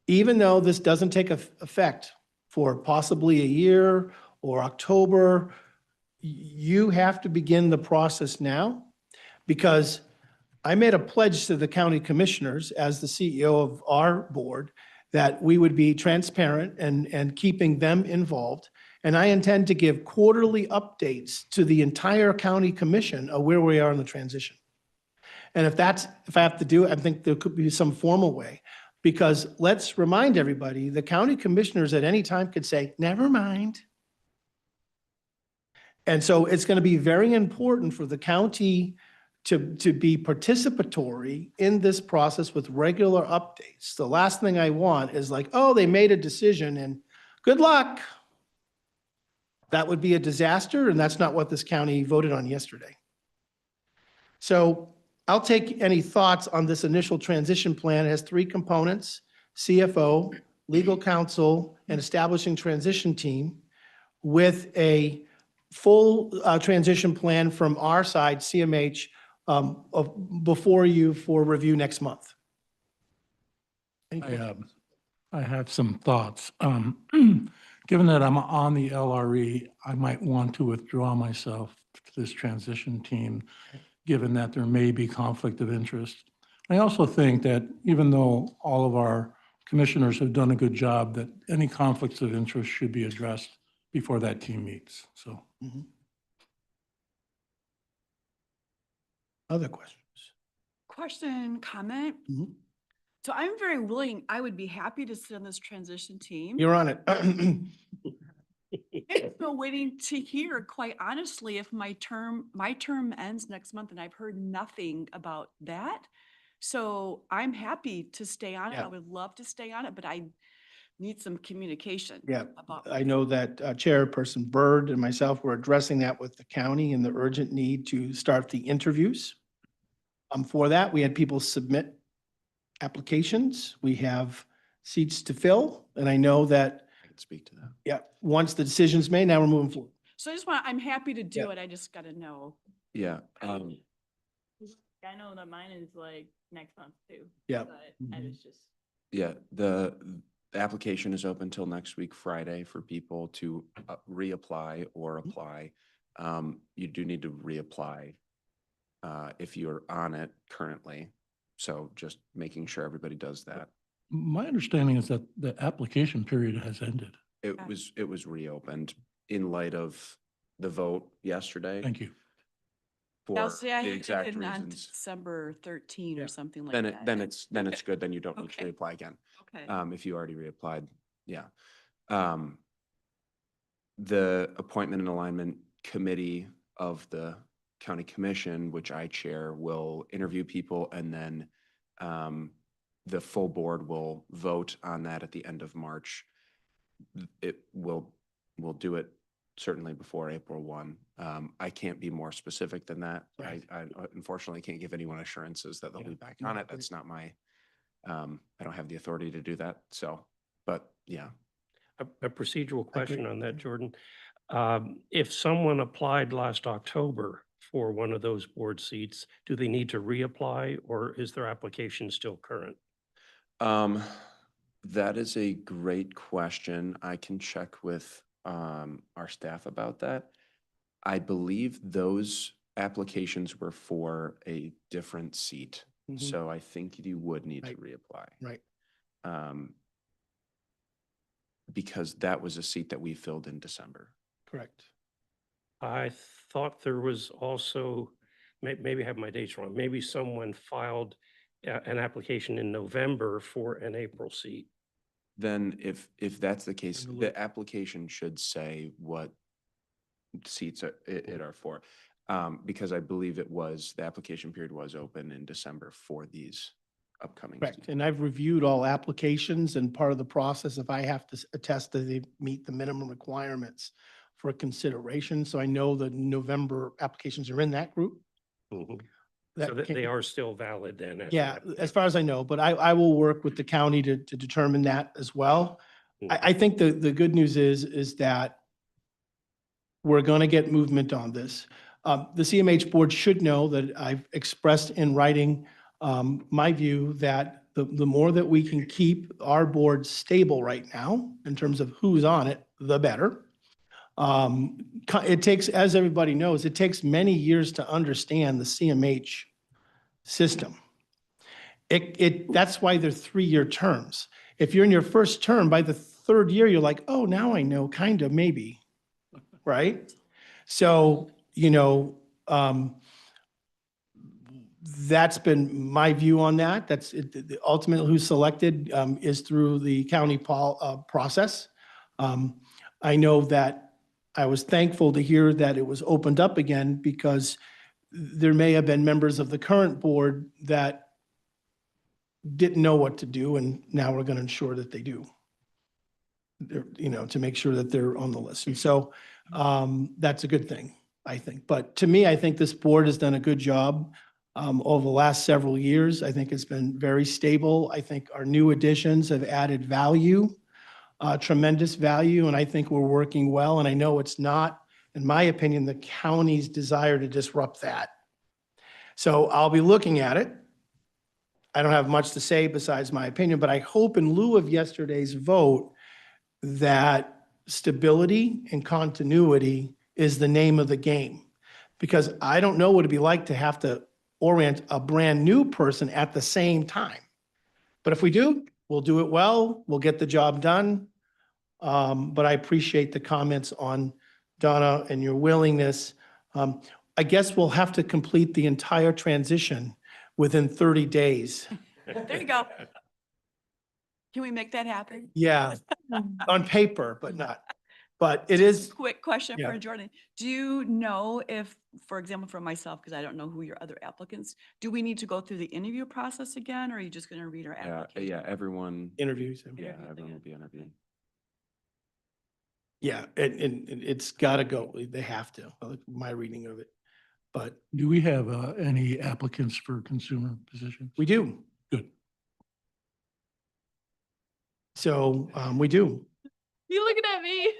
G: Even though this doesn't take effect for possibly a year or October, you have to begin the process now, because I made a pledge to the county commissioners as the CEO of our board that we would be transparent and keeping them involved. And I intend to give quarterly updates to the entire county commission of where we are in the transition. And if I have to do it, I think there could be some formal way, Because let's remind everybody, the county commissioners at any time could say, never mind. And so it's going to be very important for the county to be participatory in this process with regular updates. The last thing I want is like, oh, they made a decision and good luck. That would be a disaster, and that's not what this county voted on yesterday. So I'll take any thoughts on this initial transition plan. It has three components: CFO, legal counsel, and establishing transition team, with a full transition plan from our side, CMH, before you for review next month.
D: I have some thoughts. Given that I'm on the LRE, I might want to withdraw myself to this transition team, given that there may be conflict of interest. I also think that even though all of our commissioners have done a good job, that any conflicts of interest should be addressed before that team meets, so.
G: Other questions?
J: Question, comment?
G: Mhm.
J: So I'm very willing, I would be happy to sit on this transition team.
G: You're on it.
J: I'm still waiting to hear, quite honestly, if my term ends next month and I've heard nothing about that. So I'm happy to stay on it.
G: Yeah.
J: I would love to stay on it, but I need some communication.
G: Yeah,
J: about
G: I know that Chairperson Byrd and myself were addressing that with the county and the urgent need to start the interviews. For that, we had people submit applications. We have seats to fill, and I know that,
C: I can speak to that.
G: yeah, once the decision's made, now we're moving forward.
J: So I'm happy to do
G: Yeah.
J: it. I just gotta know.
C: Yeah.
I: I know that mine is like next month too.
G: Yeah.
I: But I was just.
C: Yeah, the application is open till next week, Friday, for people to reapply or apply. You do need to reapply if you're on it currently. So just making sure everybody does that.
D: My understanding is that the application period has ended.
C: It was reopened in light of the vote yesterday.
D: Thank you.
J: I'll
C: For
J: say I
C: the
J: had
C: exact
J: it on
C: reasons.
J: December 13
G: Yeah.
J: or something like
C: Then
J: that.
C: then it's good. Then you don't need to
J: Okay.
C: reapply again.
J: Okay.
C: If you already reapplied, yeah. The Appointment and Alignment Committee of the County Commission, which I chair, will interview people, and then the full board will vote on that at the end of March. We'll do it certainly before April 1. I can't be more specific than that.
G: Right.
C: I unfortunately can't give anyone assurances that they'll
G: Yeah.
C: be back on it. That's not my, I don't have the authority to do that. So, but yeah.
A: A procedural question
G: agree.
A: on that, Jordan. If someone applied last October for one of those board seats, do they need to reapply, or is their application still current?
C: That is a great question. I can check with our staff about that. I believe those applications were for a different seat.
G: Mhm.
C: So I think you would need to
G: Right.
C: reapply.
G: Right.
C: Because that was a seat that we filled in December.
G: Correct.
A: I thought there was also, maybe I have my dates wrong, maybe someone filed an application in November for an April seat.
C: Then if that's the case,
G: In the
C: the
G: loop.
C: application should say what seats it are for. Because I believe the application period was open in December for these upcoming
G: Correct.
C: seats.
G: And I've reviewed all applications, and part of the process, if I have to attest that they meet the minimum requirements for consideration. So I know the November applications are in that group.
A: So
G: That
A: that
G: can-
A: they are still valid then? after
G: Yeah,
A: that.
G: as far as I know, but I will work with the county to determine that as well. I think the good news is that we're going to get movement on this. The CMH board should know that I've expressed in writing my view that the more that we can keep our board stable right now in terms of who's on it, the better. It takes, as everybody knows, it takes many years to understand the CMH system. That's why they're 3-year terms. If you're in your first term, by the 3rd year, you're like, oh, now I know, kind of, maybe, right? So, That's been my view on that. That's ultimately who's selected is through the county process. I know that I was thankful to hear that it was opened up again because there may have been members of the current board that didn't know what to do, and now we're going to ensure that they do. To make sure that they're on the list. And so that's a good thing, I think. But to me, I think this board has done a good job over the last several years. I think it's been very stable. I think our new additions have added value, tremendous value, and I think we're working well. And I know it's not, in my opinion, the county's desire to disrupt that. So I'll be looking at it. I don't have much to say besides my opinion, but I hope in lieu of yesterday's vote that stability and continuity is the name of the game. Because I don't know what it'd be like to have to orient a brand new person at the same time. But if we do, we'll do it well, we'll get the job done. But I appreciate the comments on Donna and your willingness. I guess we'll have to complete the entire transition within 30 days.
J: There you go. Can we make that happen?
G: Yeah, on paper, but not. But it is,
J: Quick question
G: Yeah.
J: for Jordan. Do you know if, for example, for myself, because I don't know who your other applicants, do we need to go through the interview process again, or are you just going to read our application?
C: Yeah, everyone,
G: interviews.
C: yeah, everyone will be interviewed.
G: Yeah, and it's got to go. They have to, my reading of it. But
D: Do we have any applicants for consumer positions?
G: we do.
D: Good.
G: So we do.
I: You looking at me?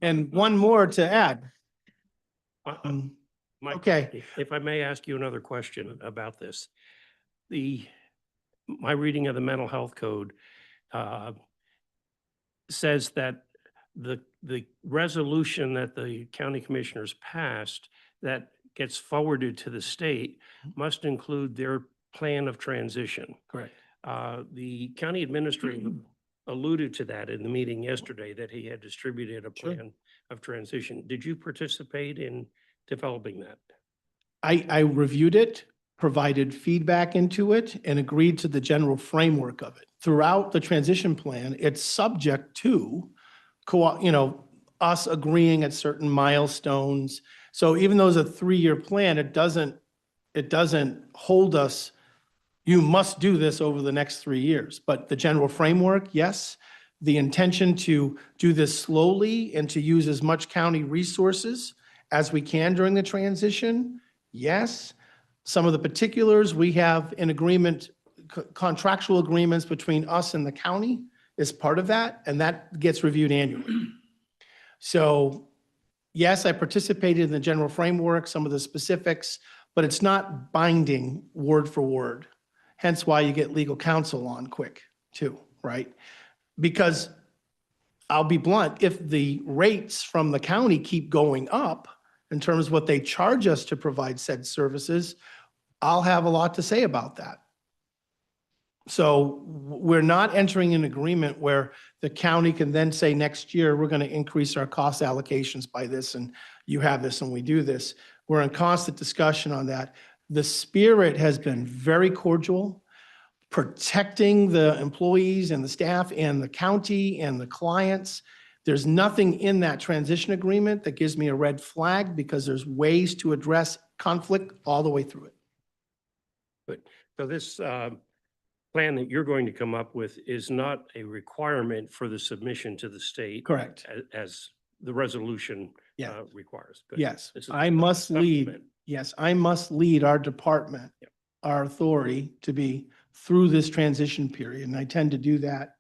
G: And one more to add.
A: Mike,
G: Okay.
A: if I may ask you another question about this. My reading of the mental health code says that the resolution that the county commissioners passed that gets forwarded to the state must include their plan of transition.
G: Correct.
A: The county administrator alluded to that in the meeting yesterday, that he had distributed a
G: Sure.
A: plan of transition. Did you participate in developing that?
G: I reviewed it, provided feedback into it, and agreed to the general framework of it. Throughout the transition plan, it's subject to, us agreeing at certain milestones. So even though it's a 3-year plan, it doesn't hold us, you must do this over the next 3 years. But the general framework, yes. The intention to do this slowly and to use as much county resources as we can during the transition, yes. Some of the particulars, we have in agreement, contractual agreements between us and the county is part of that, and that gets reviewed annually. So yes, I participated in the general framework, some of the specifics, but it's not binding word for word. Hence why you get legal counsel on quick too, right? Because I'll be blunt, if the rates from the county keep going up in terms of what they charge us to provide said services, I'll have a lot to say about that. So we're not entering an agreement where the county can then say next year, we're going to increase our cost allocations by this, and you have this and we do this. We're in constant discussion on that. The spirit has been very cordial, protecting the employees and the staff and the county and the clients. There's nothing in that transition agreement that gives me a red flag, because there's ways to address conflict all the way through it.
A: But so this plan that you're going to come up with is not a requirement for the submission to the state.
G: Correct.
A: As the resolution
G: Yeah.
A: requires. Good.
G: Yes,
A: This is
G: I
A: a
G: must lead,
A: supplement.
G: yes, I must lead our department,
A: Yep.
G: our authority to be through this transition period. And I tend to do that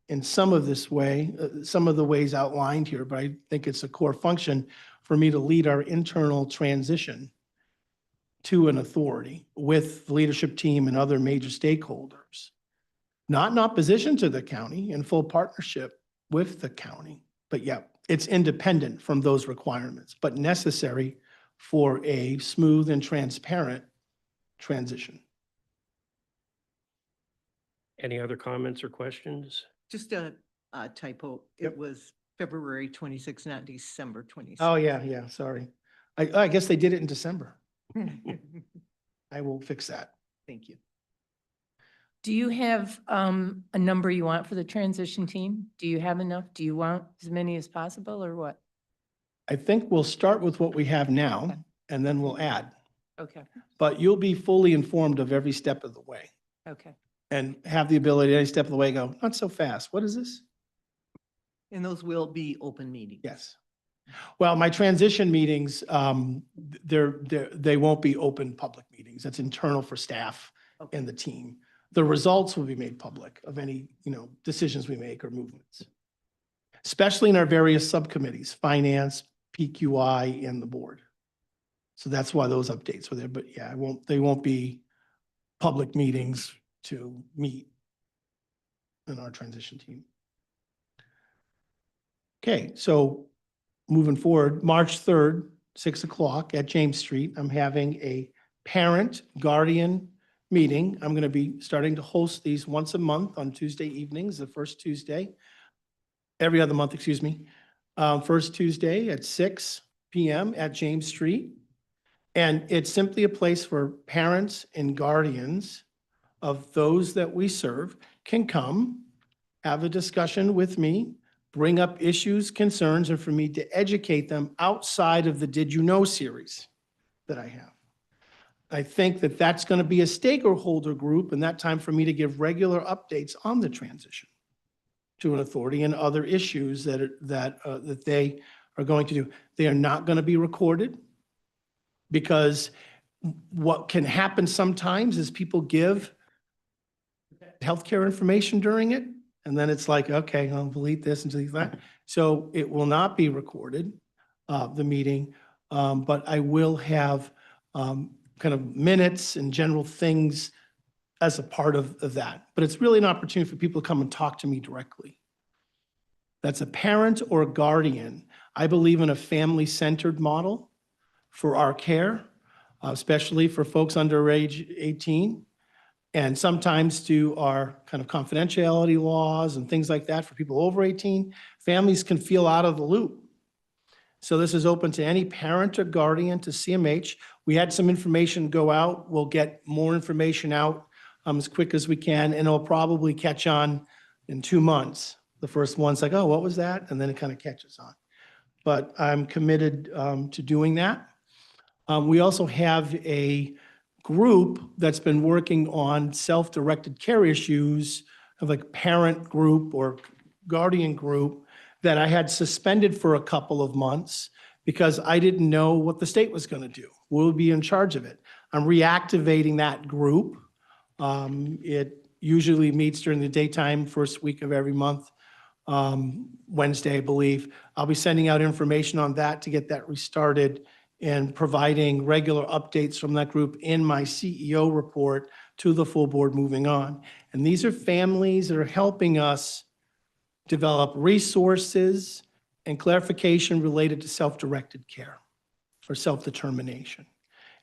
G: in some of this way, some of the ways outlined here, but I think it's a core function for me to lead our internal transition to an authority with the leadership team and other major stakeholders. Not in opposition to the county, in full partnership with the county, but yeah, it's independent from those requirements, but necessary for a smooth and transparent transition.
A: Any other comments or questions?
K: Just a typo.
G: Yep.
K: It was February 26, not December 26.
G: Oh, yeah, sorry. I guess they did it in December. I will fix that.
K: Thank you.
B: Do you have a number you want for the transition team? Do you have enough? Do you want as many as possible or what?
G: I think we'll start with what we have
B: Okay.
G: now and then we'll add.
B: Okay,
G: But you'll be fully informed of every step of the way
B: okay.
G: and have the ability, any step of the way, go, not so fast. What is this?
K: And those will be open meetings.
G: Yes. Well, my transition meetings, they won't be open public meetings. That's internal for staff and the team. The results will be made public of any, decisions we make or movements, especially in our various subcommittees, finance, PQI, and the board. So that's why those updates were there. But yeah, they won't be public meetings to meet in our transition team. Okay, so moving forward, March 3rd, 6 o'clock at James Street, I'm having a parent guardian meeting. I'm going to be starting to host these once a month on Tuesday evenings, the first Tuesday, every other month, excuse me. First Tuesday at 6 p.m. at James Street. And it's simply a place where parents and guardians of those that we serve can come, have a discussion with me, bring up issues, concerns, and for me to educate them outside of the Did You Know series that I have. I think that that's going to be a stakeholder group and that time for me to give regular updates on the transition to an authority and other issues that they are going to do. They are not going to be recorded because what can happen sometimes is people give healthcare information during it. And then it's like, okay, I'll delete this and delete that. So it will not be recorded, the meeting, but I will have kind of minutes and general things as a part of that. But it's really an opportunity for people to come and talk to me directly. That's a parent or a guardian. I believe in a family-centered model for our care, especially for folks under age 18. And sometimes to our kind of confidentiality laws and things like that for people over 18, families can feel out of the loop. So this is open to any parent or guardian to CMH. We had some information go out. We'll get more information out as quick as we can, and it'll probably catch on in 2 months. The first one's like, oh, what was that? And then it kind of catches on. But I'm committed to doing that. We also have a group that's been working on self-directed care issues of like parent group or guardian group that I had suspended for a couple of months because I didn't know what the state was going to do. We'll be in charge of it. I'm reactivating that group. It usually meets during the daytime, first week of every month, Wednesday, I believe. I'll be sending out information on that to get that restarted and providing regular updates from that group in my CEO report to the full board moving on. And these are families that are helping us develop resources and clarification related to self-directed care or self-determination.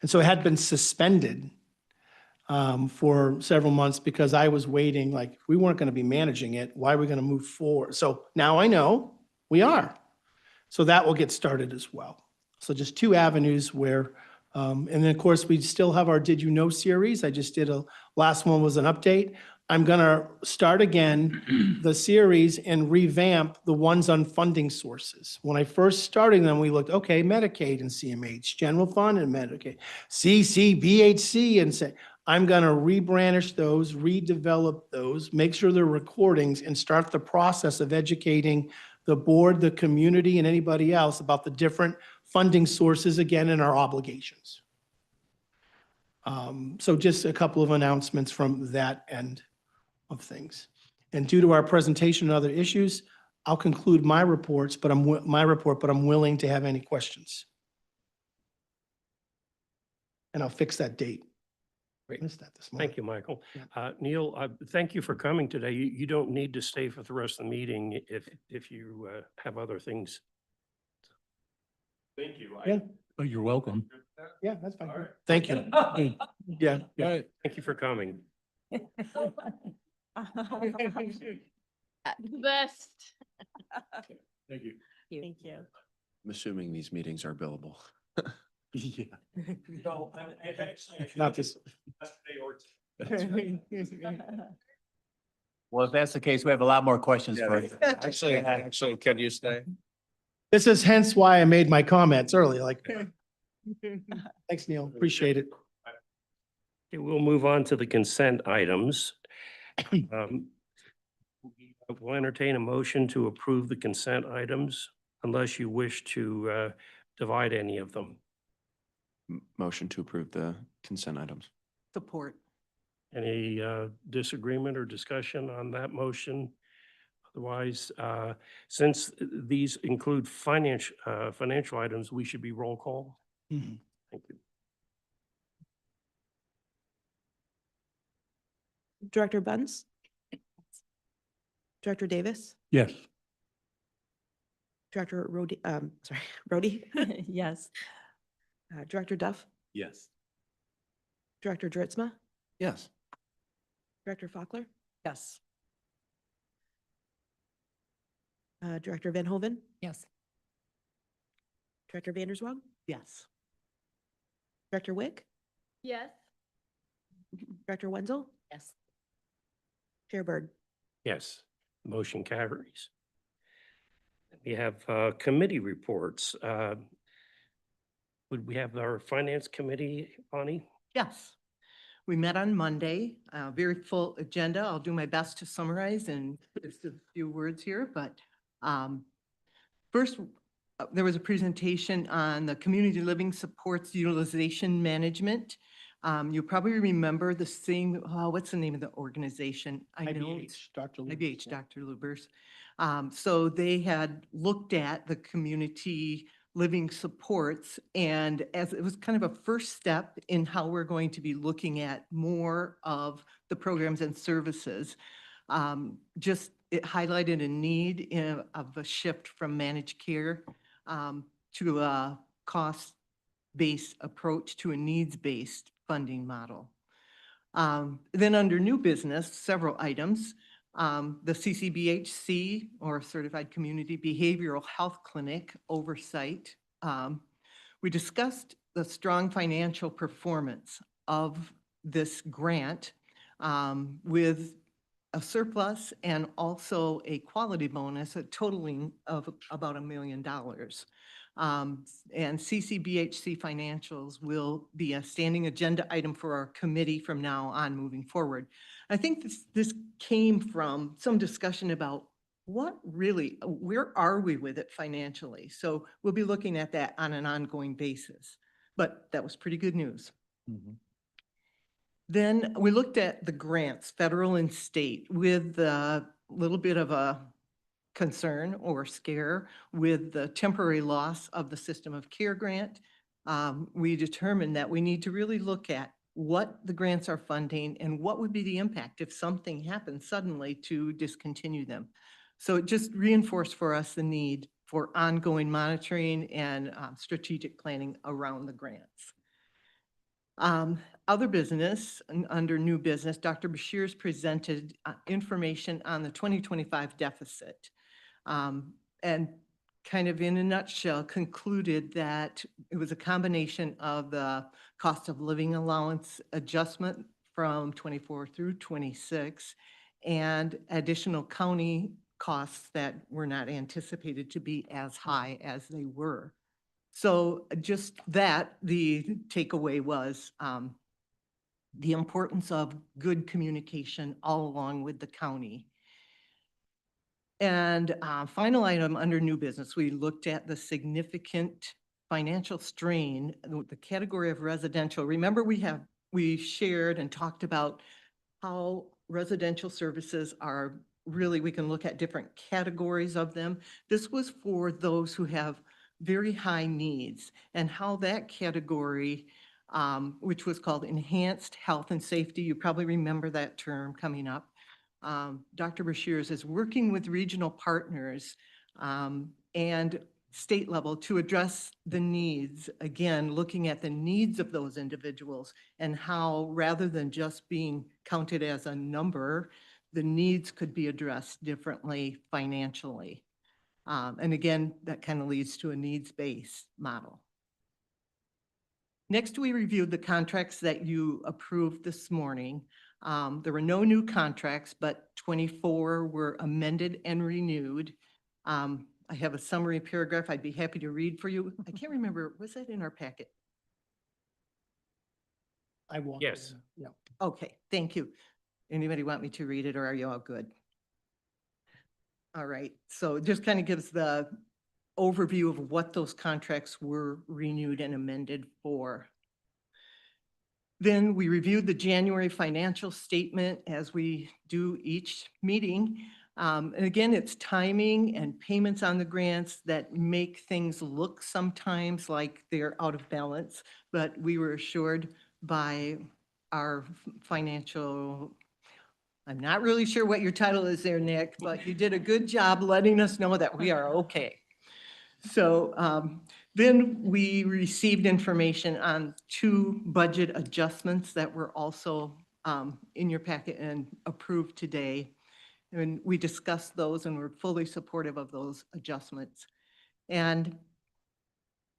G: And so it had been suspended for several months because I was waiting, like, we weren't going to be managing it. Why are we going to move forward? So now I know we are. So that will get started as well. So just 2 avenues where, and then of course we still have our Did You Know series. I just did last one was an update. I'm gonna start again the series and revamp the ones on funding sources. When I first started them, we looked, okay, Medicaid and CMH, general fund and Medicaid, CC, BHC, and say, I'm gonna rebrandish those, redevelop those, make sure they're recordings and start the process of educating the board, the community, and anybody else about the different funding sources again and our obligations. So just a couple of announcements from that end of things. And due to our presentation and other issues, I'll conclude my reports, but I'm willing to have any questions. And I'll fix that date.
A: Great.
G: Missed that this morning.
A: Thank you, Michael.
G: Yeah.
A: Neil, thank you for coming today. You don't need to stay for the rest of the meeting if you have other things.
H: Thank you.
G: Yeah.
D: Oh, you're welcome.
G: Yeah, that's fine.
H: All right.
G: Thank you. Yeah.
D: Yeah.
A: Thank you for coming.
I: Best.
D: Thank you.
F: Thank you.
C: I'm assuming these meetings are billable.
G: Yeah. Not this.
L: Well, if that's the case, we have a lot more questions for you.
C: Actually, can you stay?
G: This is hence why I made my comments early, like. Thanks, Neil. Appreciate it.
A: Okay, we'll move on to the consent items. We'll entertain a motion to approve the consent items unless you wish to divide any of them.
C: Motion to approve the consent items.
K: Support.
A: Any disagreement or discussion on that motion? Otherwise, since these include financial items, we should be roll call.
G: Mhm.
A: Thank you.
M: Director Bunce? Director Davis?
D: Yes.
M: Director Rhodey, sorry, Brody?
B: Yes.
M: Director Duff?
L: Yes.
M: Director Dritzma?
C: Yes.
M: Director Faulkner?
K: Yes.
M: Director Van Hoven?
B: Yes.
M: Director Vanderswag?
K: Yes.
M: Director Wick?
I: Yes.
M: Director Wenzel?
B: Yes.
M: Chair Bird?
A: Yes, motion carries. We have committee reports. Would we have our finance committee, Bonnie?
K: Yes. We met on Monday, very full agenda. I'll do my best to summarize in just a few words here, but first, there was a presentation on the community living supports utilization management. You probably remember the same, what's the name of the organization? I know
G: IBH, Dr. Lubers,
K: IBH,
G: yeah.
K: Dr. Lubers. So they had looked at the community living supports, and as it was kind of a first step in how we're going to be looking at more of the programs and services. Just it highlighted a need of a shift from managed care to a cost-based approach to a needs-based funding model. Then under new business, several items. The CCBHC, or Certified Community Behavioral Health Clinic oversight. We discussed the strong financial performance of this grant with a surplus and also a quality bonus, a totaling of about $1 million. And CCBHC financials will be a standing agenda item for our committee from now on moving forward. I think this came from some discussion about what really, where are we with it financially? So we'll be looking at that on an ongoing basis, but that was pretty good news. Then we looked at the grants, federal and state, with a little bit of a concern or scare with the temporary loss of the system of care grant. We determined that we need to really look at what the grants are funding and what would be the impact if something happened suddenly to discontinue them. So it just reinforced for us the need for ongoing monitoring and strategic planning around the grants. Other business, under new business, Dr. Bashir's presented information on the 2025 deficit. And kind of in a nutshell concluded that it was a combination of the cost of living allowance adjustment from 24 through 26 and additional county costs that were not anticipated to be as high as they were. So just that, the takeaway was the importance of good communication all along with the county. And final item under new business, we looked at the significant financial strain, the category of residential. Remember, we shared and talked about how residential services are really, we can look at different categories of them. This was for those who have very high needs and how that category, which was called enhanced health and safety, you probably remember that term coming up. Dr. Bashir's is working with regional partners and state level to address the needs, again, looking at the needs of those individuals and how rather than just being counted as a number, the needs could be addressed differently financially. And again, that kind of leads to a needs-based model. Next, we reviewed the contracts that you approved this morning. There were no new contracts, but 24 were amended and renewed. I have a summary paragraph I'd be happy to read for you. I can't remember, was that in our packet?
G: I walked.
A: Yes.
G: in. Yeah.
K: Okay, thank you. Anybody want me to read it, or are you all good? All right, so it just kind of gives the overview of what those contracts were renewed and amended for. Then we reviewed the January financial statement as we do each meeting. And again, it's timing and payments on the grants that make things look sometimes like they're out of balance, but we were assured by our financial, I'm not really sure what your title is there, Nick, but you did a good job letting us know that we are okay. So then we received information on 2 budget adjustments that were also in your packet and approved today. And we discussed those and we're fully supportive of those adjustments. And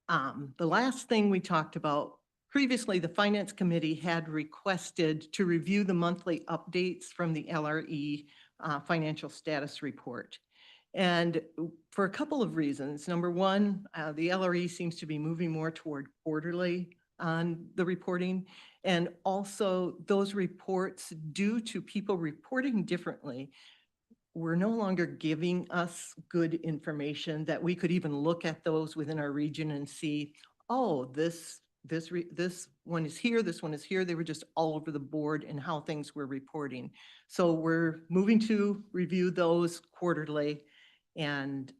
K: the last thing we talked about, previously the Finance Committee had requested to review the monthly updates from the LRE financial status report. And for a couple of reasons. Number one, the LRE seems to be moving more toward quarterly on the reporting. And also those reports, due to people reporting differently, were no longer giving us good information that we could even look at those within our region and see, oh, this one is here, this one is here. They were just all over the board in how things were reporting. So we're moving to review those quarterly and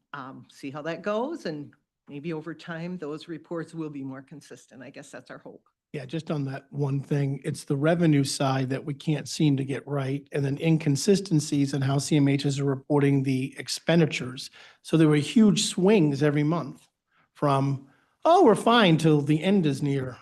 K: see how that goes. And maybe over time, those reports will be more consistent. I guess that's our hope.
G: Yeah, just on that one thing, it's the revenue side that we can't seem to get right, and then inconsistencies in how CMHs are reporting the expenditures. So there were huge swings every month from, oh, we're fine, till the end is near,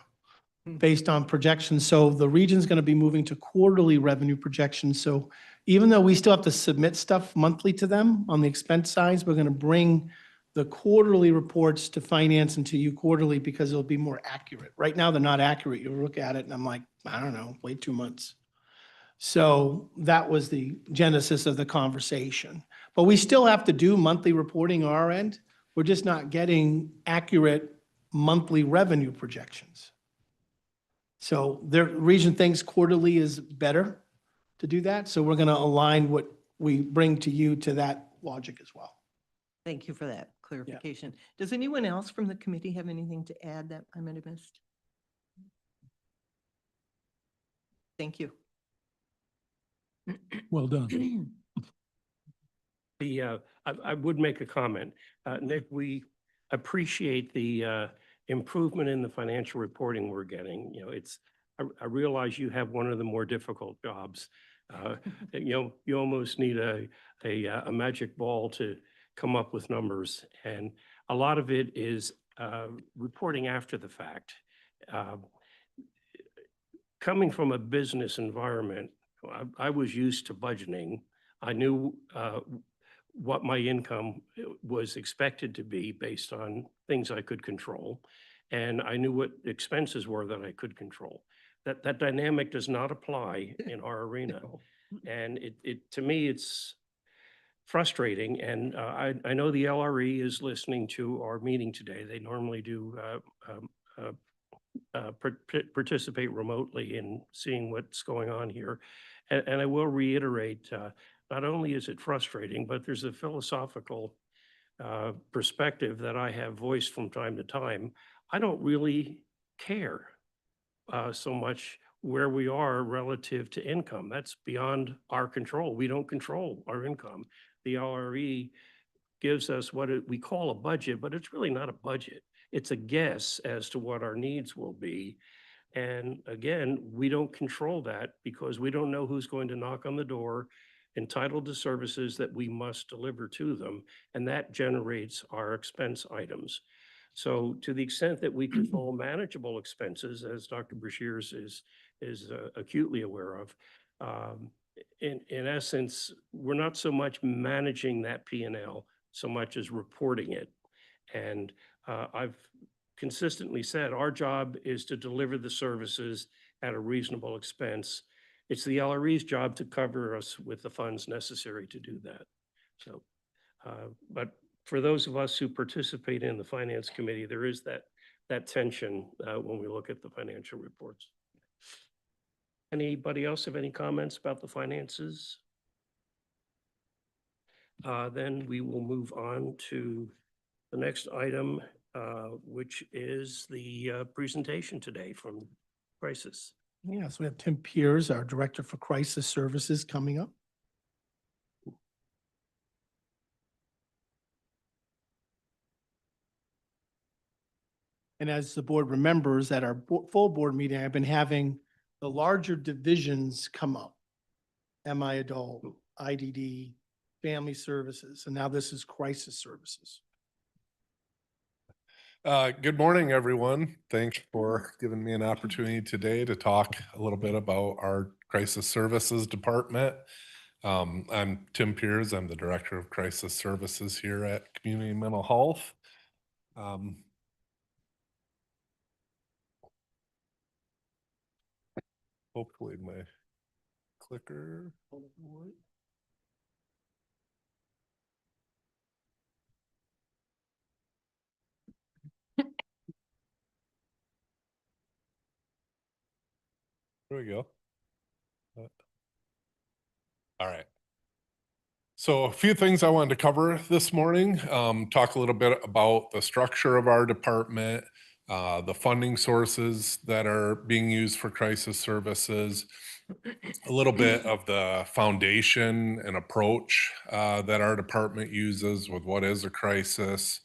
G: based on projections. So the region's going to be moving to quarterly revenue projections. So even though we still have to submit stuff monthly to them on the expense sides, we're going to bring the quarterly reports to finance and to you quarterly because it'll be more accurate. Right now, they're not accurate. You look at it and I'm like, I don't know, wait 2 months. So that was the genesis of the conversation. But we still have to do monthly reporting on our end. We're just not getting accurate monthly revenue projections. So the region thinks quarterly is better to do that. So we're going to align what we bring to you to that logic as well.
K: Thank you for that clarification. Does anyone else from the committee have anything to add that I might have missed? Thank you.
D: Well done.
A: I would make a comment. Nick, we appreciate the improvement in the financial reporting we're getting. You know, I realize you have one of the more difficult jobs. You almost need a magic ball to come up with numbers. And a lot of it is reporting after the fact. Coming from a business environment, I was used to budgeting. I knew what my income was expected to be based on things I could control. And I knew what expenses were that I could control. That dynamic does not apply in our arena. And to me, it's frustrating. And I know the LRE is listening to our meeting today. They normally do participate remotely in seeing what's going on here. And I will reiterate, not only is it frustrating, but there's a philosophical perspective that I have voiced from time to time. I don't really care so much where we are relative to income. That's beyond our control. We don't control our income. The LRE gives us what we call a budget, but it's really not a budget. It's a guess as to what our needs will be. And again, we don't control that because we don't know who's going to knock on the door entitled to services that we must deliver to them. And that generates our expense items. So to the extent that we control manageable expenses, as Dr. Brashears is acutely aware of, in essence, we're not so much managing that P&L so much as reporting it. And I've consistently said, our job is to deliver the services at a reasonable expense. It's the LRE's job to cover us with the funds necessary to do that. So, but for those of us who participate in the Finance Committee, there is that tension when we look at the financial reports. Anybody else have any comments about the finances? Then we will move on to the next item, which is the presentation today from Crisis.
G: Yes, we have Tim Piers, our Director for Crisis Services, coming up. And as the board remembers, at our full board meeting, I've been having the larger divisions come up. MI Adult, IDD, Family Services, and now this is Crisis Services.
N: Good morning, everyone. Thanks for giving me an opportunity today to talk a little bit about our Crisis Services Department. I'm Tim Piers. I'm the Director of Crisis Services here at Community Mental Health. Hopefully my clicker will work. There we go. All right. So a few things I wanted to cover this morning. Talk a little bit about the structure of our department, the funding sources that are being used for crisis services, a little bit of the foundation and approach that our department uses with what is a crisis,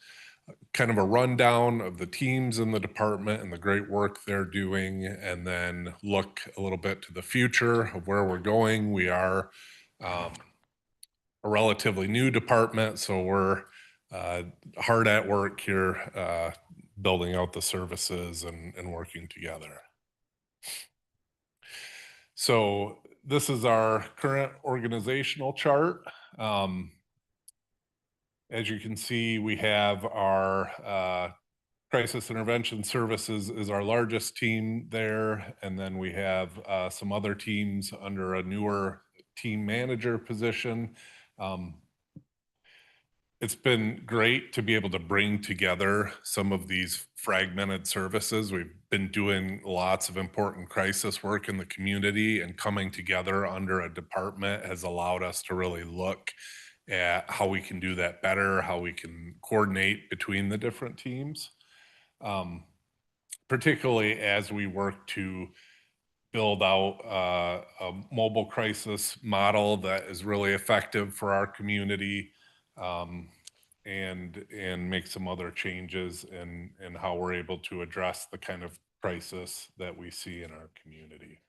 N: kind of a rundown of the teams in the department and the great work they're doing, and then look a little bit to the future of where we're going. We are a relatively new department, so we're hard at work here building out the services and working together. So this is our current organizational chart. As you can see, we have our Crisis Intervention Services is our largest team there, and then we have some other teams under a newer team manager position. It's been great to be able to bring together some of these fragmented services. We've been doing lots of important crisis work in the community, and coming together under a department has allowed us to really look at how we can do that better, how we can coordinate between the different teams. Particularly as we work to build out a mobile crisis model that is really effective for our community, and make some other changes in how we're able to address the kind of crisis that we see in our community.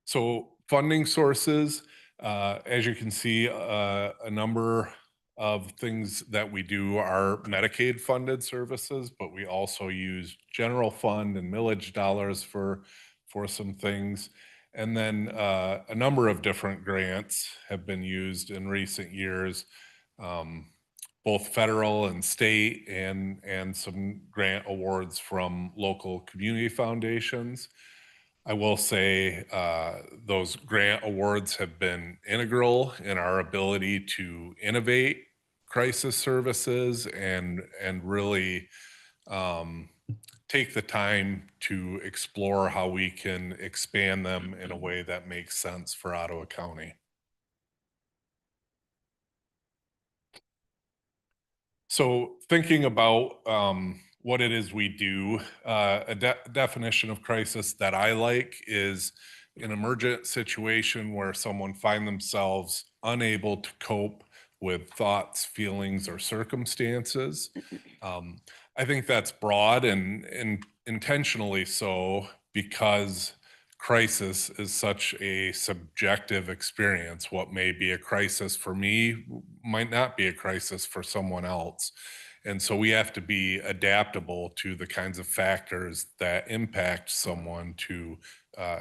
N: So funding sources, as you can see, a number of things that we do are Medicaid funded services, but we also use general fund and millage dollars for some things. And then a number of different grants have been used in recent years, both federal and state, and some grant awards from local community foundations. I will say those grant awards have been integral in our ability to innovate crisis services and really take the time to explore how we can expand them in a way that makes sense for Ottawa County. So thinking about what it is we do, a definition of crisis that I like is an emergent situation where someone find themselves unable to cope with thoughts, feelings, or circumstances. I think that's broad and intentionally so, because crisis is such a subjective experience. What may be a crisis for me might not be a crisis for someone else. And so we have to be adaptable to the kinds of factors that impact someone to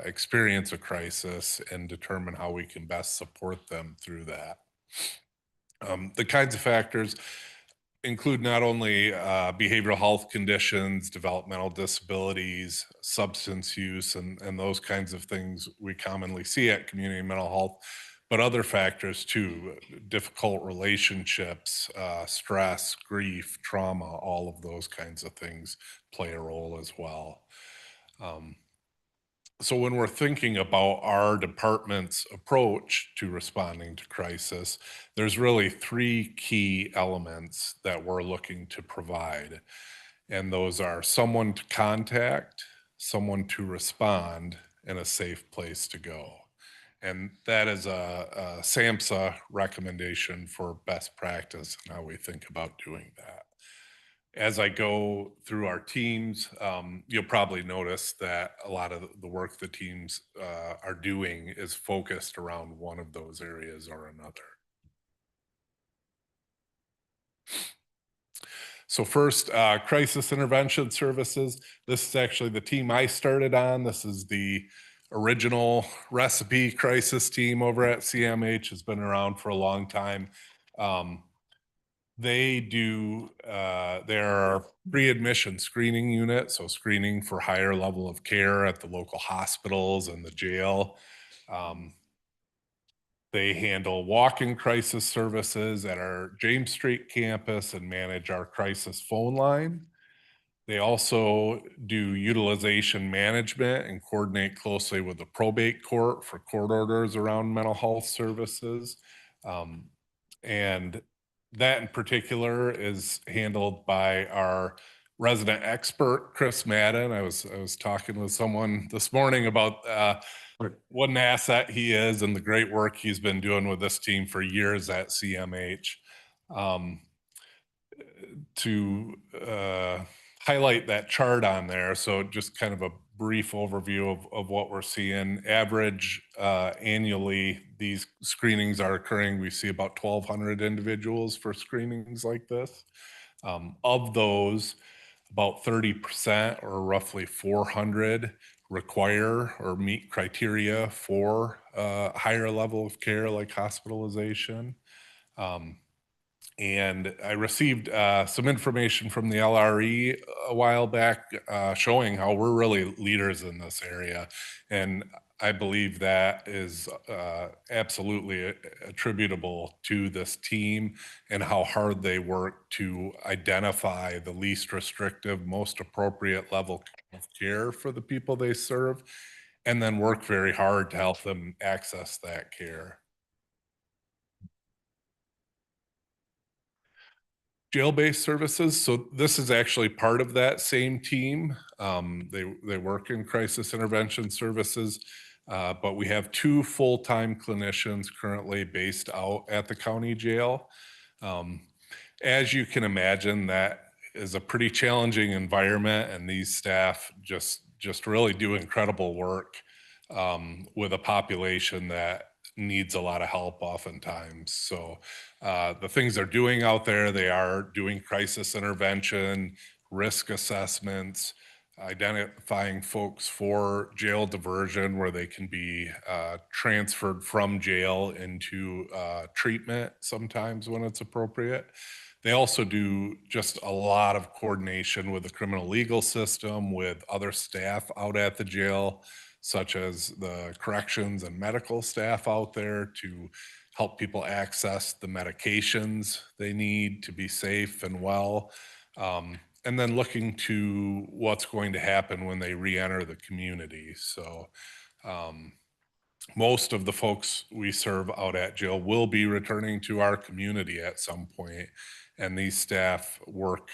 N: experience a crisis and determine how we can best support them through that. The kinds of factors, include not only behavioral health conditions, developmental disabilities, substance use, and those kinds of things we commonly see at community mental health, but other factors too, difficult relationships, stress, grief, trauma, all of those kinds of things play a role as well. So when we're thinking about our department's approach to responding to crisis, there's really three key elements that we're looking to provide. And those are someone to contact, someone to respond, and a safe place to go. And that is a SAMHSA recommendation for best practice and how we think about doing that. As I go through our teams, you'll probably notice that a lot of the work the teams are doing is focused around one of those areas or another. So first, crisis intervention services. This is actually the team I started on. This is the original recipe crisis team over at CMH. Has been around for a long time. They're pre-admission screening unit, so screening for higher level of care at the local hospitals and the jail. They handle walk-in crisis services at our James Street campus and manage our crisis phone line. They also do utilization management and coordinate closely with the probate court for court orders around mental health services. And that in particular is handled by our resident expert, Chris Madden. I was talking with someone this morning about what an asset he is and the great work he's been doing with this team for years at CMH. To highlight that chart on there, so just kind of a brief overview of what we're seeing. Average annually, these screenings are occurring. We see about 1,200 individuals for screenings like this. Of those, about 30% or roughly 400 require or meet criteria for higher level of care like hospitalization. And I received some information from the LRE a while back showing how we're really leaders in this area. And I believe that is absolutely attributable to this team and how hard they work to identify the least restrictive, most appropriate level of care for the people they serve, and then work very hard to help them access that care. Jail-based services. So this is actually part of that same team. They work in crisis intervention services, but we have 2 full-time clinicians currently based out at the county jail. As you can imagine, that is a pretty challenging environment, and these staff just really do incredible work with a population that needs a lot of help oftentimes. So the things they're doing out there, they are doing crisis intervention, risk assessments, identifying folks for jail diversion where they can be transferred from jail into treatment sometimes when it's appropriate. They also do just a lot of coordination with the criminal legal system, with other staff out at the jail, such as the corrections and medical staff out there to help people access the medications they need to be safe and well. And then looking to what's going to happen when they re-enter the community. So most of the folks we serve out at jail will be returning to our community at some point, and these staff work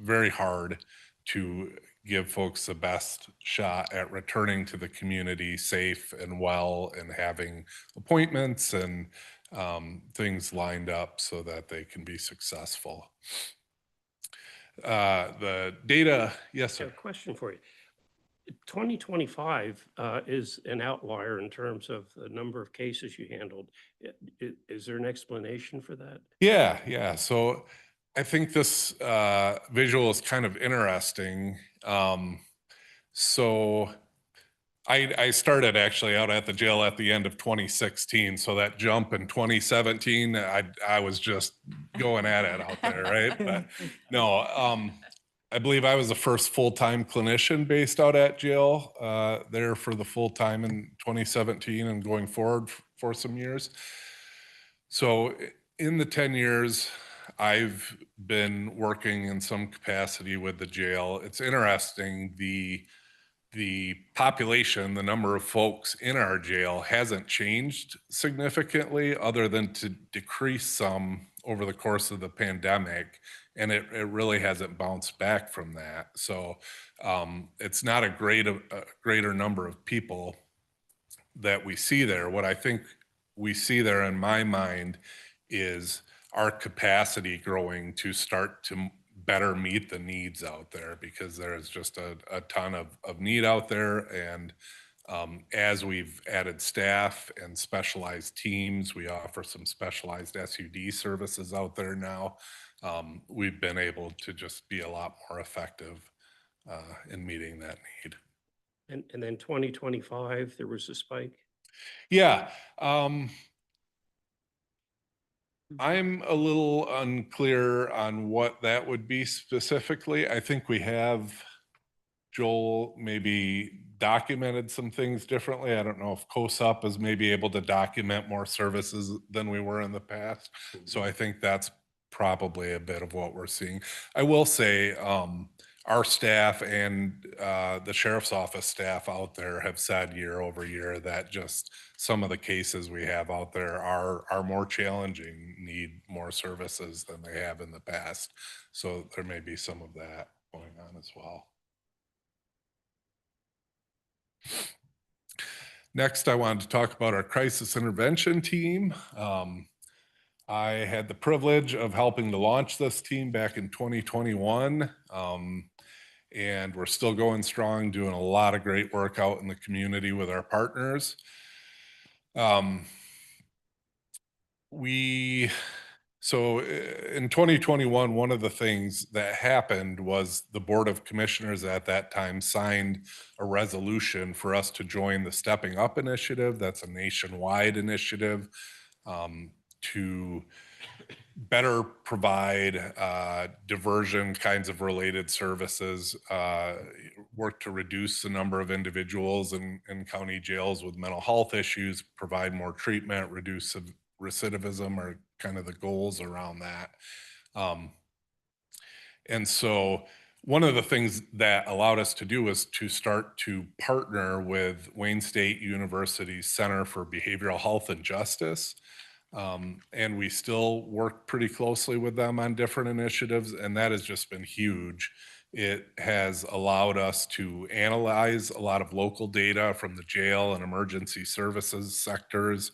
N: very hard to give folks the best shot at returning to the community safe and well, and having appointments and things lined up so that they can be successful. The data, yes,
A: I
N: sir.
A: have a question for you. 2025 is an outlier in terms of the number of cases you handled. Is there an explanation for that?
N: Yeah. So I think this visual is kind of interesting. So I started actually out at the jail at the end of 2016. So that jump in 2017, I was just going at it out there, right? But no, I believe I was the first full-time clinician based out at jail there for the full-time in 2017 and going forward for some years. So in the 10 years, I've been working in some capacity with the jail. It's interesting, the population, the number of folks in our jail hasn't changed significantly other than to decrease some over the course of the pandemic. And it really hasn't bounced back from that. So it's not a greater number of people that we see there. What I think we see there in my mind is our capacity growing to start to better meet the needs out there, because there is just a ton of need out there. And as we've added staff and specialized teams, we offer some specialized SUD services out there now. We've been able to just be a lot more effective in meeting that need.
A: And then 2025, there was a spike.
N: Yeah. I'm a little unclear on what that would be specifically. I think we have, Joel, maybe documented some things differently. I don't know if COSUP is maybe able to document more services than we were in the past. So I think that's probably a bit of what we're seeing. I will say our staff and the sheriff's office staff out there have said year over year that just some of the cases we have out there are more challenging, need more services than they have in the past. So there may be some of that going on as well. Next, I wanted to talk about our crisis intervention team. I had the privilege of helping to launch this team back in 2021. And we're still going strong, doing a lot of great work out in the community with our partners. So in 2021, one of the things that happened was the Board of Commissioners at that time signed a resolution for us to join the Stepping Up initiative. That's a nationwide initiative to better provide diversion kinds of related services, work to reduce the number of individuals in county jails with mental health issues, provide more treatment, reduce recidivism are kind of the goals around that. And so one of the things that allowed us to do was to start to partner with Wayne State University's Center for Behavioral Health and Justice. And we still work pretty closely with them on different initiatives, and that has just been huge. It has allowed us to analyze a lot of local data from the jail and emergency services sectors,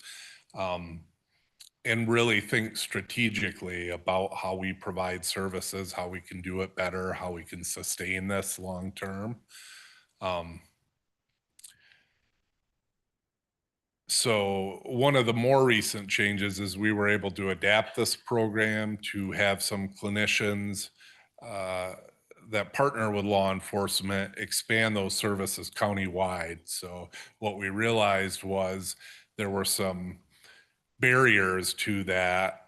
N: and really think strategically about how we provide services, how we can do it better, how we can sustain this long term. So one of the more recent changes is we were able to adapt this program to have some clinicians that partner with law enforcement expand those services countywide. So what we realized was there were some barriers to that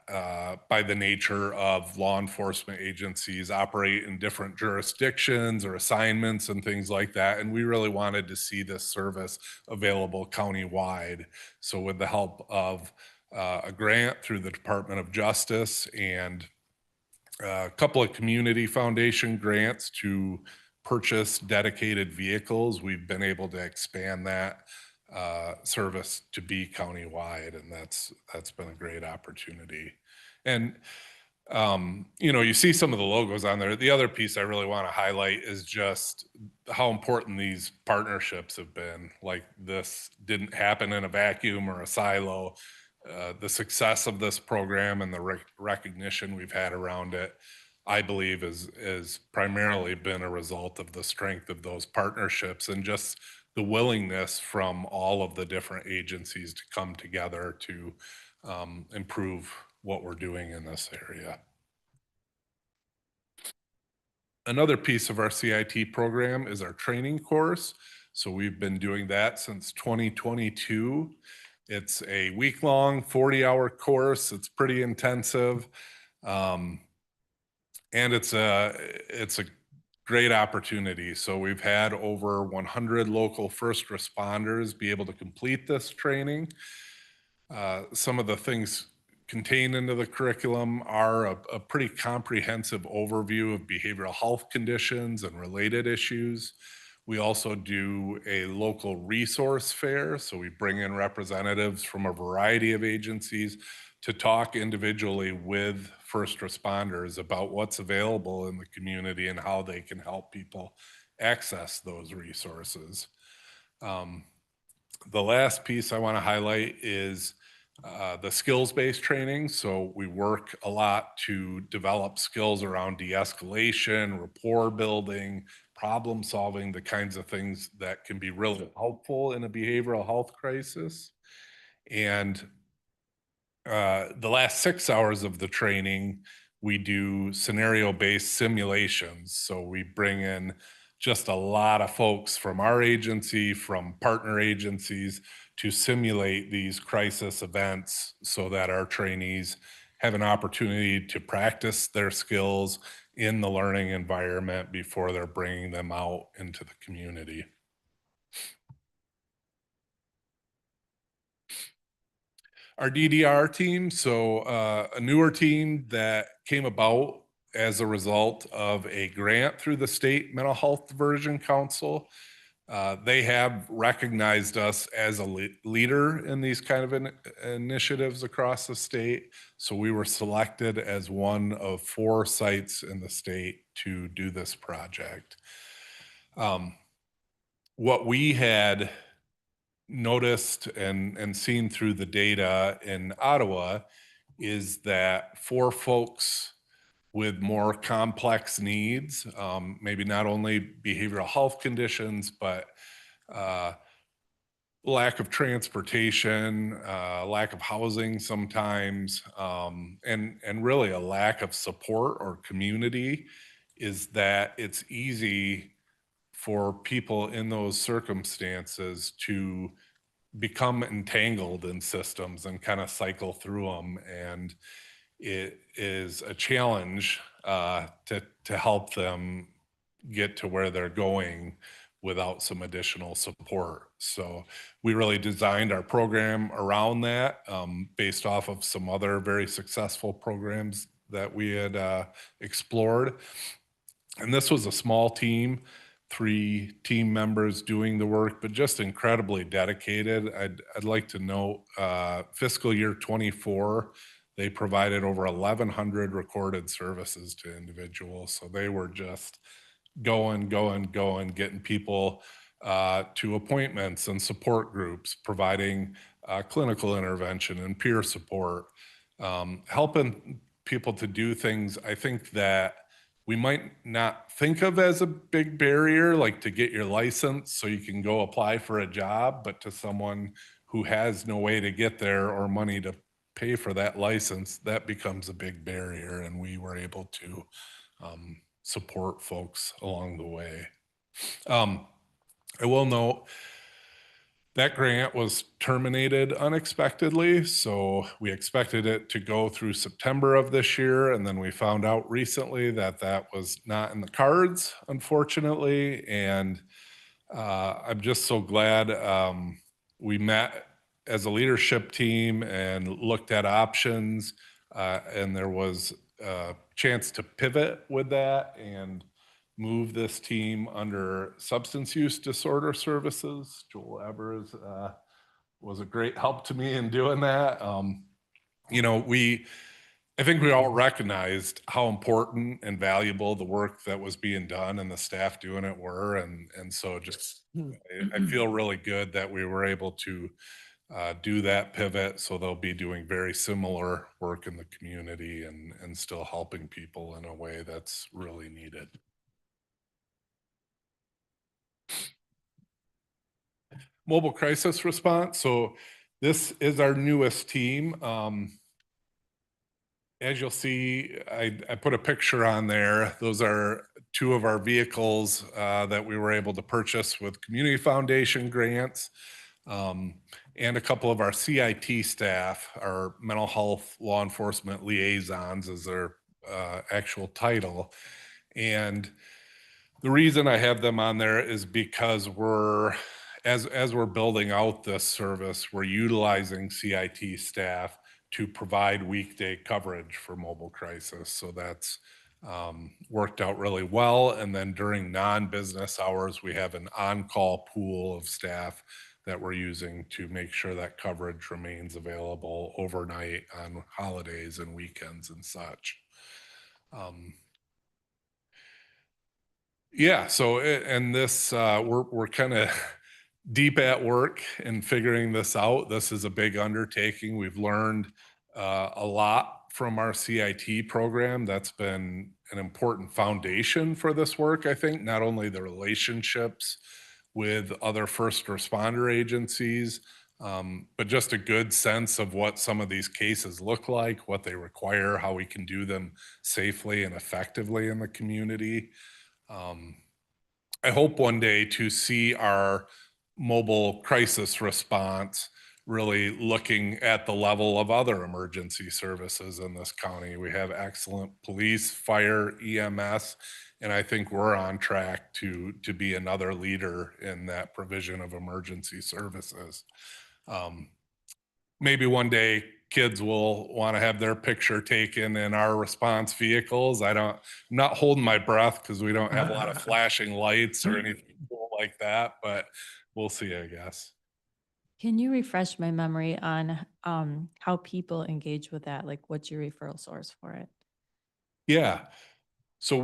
N: by the nature of law enforcement agencies operate in different jurisdictions or assignments and things like that. And we really wanted to see this service available countywide. So with the help of a grant through the Department of Justice and a couple of community foundation grants to purchase dedicated vehicles, we've been able to expand that service to be countywide, and that's been a great opportunity. And you see some of the logos on there. The other piece I really want to highlight is just how important these partnerships have been. Like, this didn't happen in a vacuum or a silo. The success of this program and the recognition we've had around it, I believe, is primarily been a result of the strength of those partnerships and just the willingness from all of the different agencies to come together to improve what we're doing in this area. Another piece of our CIT program is our training course. So we've been doing that since 2022. It's a week-long, 40-hour course. It's pretty intensive. And it's a great opportunity. So we've had over 100 local first responders be able to complete this training. Some of the things contained into the curriculum are a pretty comprehensive overview of behavioral health conditions and related issues. We also do a local resource fair. So we bring in representatives from a variety of agencies to talk individually with first responders about what's available in the community and how they can help people access those resources. The last piece I want to highlight is the skills-based training. So we work a lot to develop skills around de-escalation, rapport building, problem solving, the kinds of things that can be really helpful in a behavioral health crisis. And the last 6 hours of the training, we do scenario-based simulations. So we bring in just a lot of folks from our agency, from partner agencies, to simulate these crisis events so that our trainees have an opportunity to practice their skills in the learning environment before they're bringing them out into the community. Our DDR team, so a newer team that came about as a result of a grant through the State Mental Health Diversion Council. They have recognized us as a leader in these kind of initiatives across the state. So we were selected as one of 4 sites in the state to do this project. What we had noticed and seen through the data in Ottawa is that for folks with more complex needs, maybe not only behavioral health conditions, but lack of transportation, lack of housing sometimes, and really a lack of support or community, is that it's easy for people in those circumstances to become entangled in systems and kind of cycle through them. And it is a challenge to help them get to where they're going without some additional support. So we really designed our program around that, based off of some other very successful programs that we had explored. And this was a small team, 3 team members doing the work, but just incredibly dedicated. I'd like to note fiscal year 24, they provided over 1,100 recorded services to individuals. So they were just going, getting people to appointments and support groups, providing clinical intervention and peer support, helping people to do things I think that we might not think of as a big barrier, like to get your license so you can go apply for a job, but to someone who has no way to get there or money to pay for that license, that becomes a big barrier. And we were able to support folks along the way. I will note that grant was terminated unexpectedly. So we expected it to go through September of this year. And then we found out recently that that was not in the cards, unfortunately. And I'm just so glad we met as a leadership team and looked at options. And there was a chance to pivot with that and move this team under substance use disorder services. Joel Evers was a great help to me in doing that. You know, I think we all recognized how important and valuable the work that was being done and the staff doing it were. And so just, I feel really good that we were able to do that pivot. So they'll be doing very similar work in the community and still helping people in a way that's really needed. Mobile crisis response. So this is our newest team. As you'll see, I put a picture on there. Those are two of our vehicles that we were able to purchase with Community Foundation grants. And a couple of our CIT staff, our mental health law enforcement liaisons is their actual title. And the reason I have them on there is because as we're building out this service, we're utilizing CIT staff to provide weekday coverage for mobile crisis. So that's worked out really well. And then during non-business hours, we have an on-call pool of staff that we're using to make sure that coverage remains available overnight on holidays and weekends and such. Yeah, so and this we're kind of deep at work in figuring this out. This is a big undertaking. We've learned a lot from our CIT program. That's been an important foundation for this work, I think, not only the relationships with other first responder agencies, but just a good sense of what some of these cases look like, what they require, how we can do them safely and effectively in the community. I hope one day to see our mobile crisis response really looking at the level of other emergency services in this county. We have excellent police, fire, EMS, and I think we're on track to be another leader in that provision of emergency services. Maybe one day kids will want to have their picture taken in our response vehicles. I'm not holding my breath because we don't have a lot of flashing lights or anything cool like that, but we'll see, I guess.
O: Can you refresh my memory on how people engage with that? Like, what's your referral source for it?
N: Yeah. So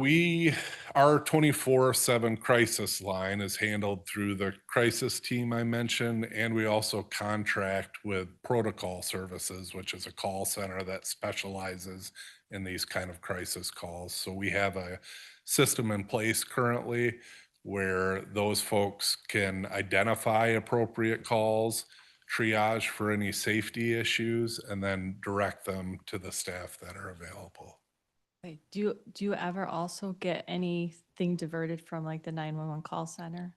N: our 24/7 crisis line is handled through the crisis team I mentioned, and we also contract with Protocol Services, which is a call center that specializes in these kind of crisis calls. So we have a system in place currently where those folks can identify appropriate calls, triage for any safety issues, and then direct them to the staff that are available.
O: Wait, do you ever also get anything diverted from like the 911 call center?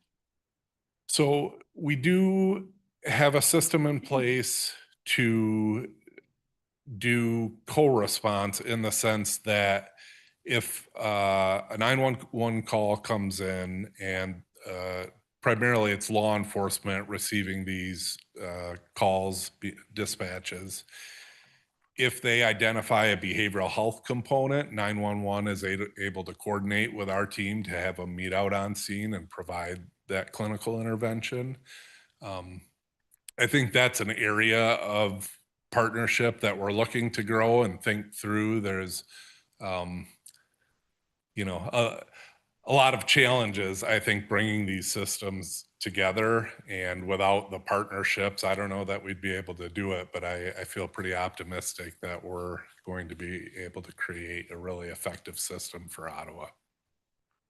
N: So we do have a system in place to do co-response in the sense that if a 911 call comes in and primarily it's law enforcement receiving these calls, dispatches, if they identify a behavioral health component, 911 is able to coordinate with our team to have a meet out on scene and provide that clinical intervention. I think that's an area of partnership that we're looking to grow and think through. There's, a lot of challenges, I think, bringing these systems together, and without the partnerships, I don't know that we'd be able to do it, but I feel pretty optimistic that we're going to be able to create a really effective system for Ottawa.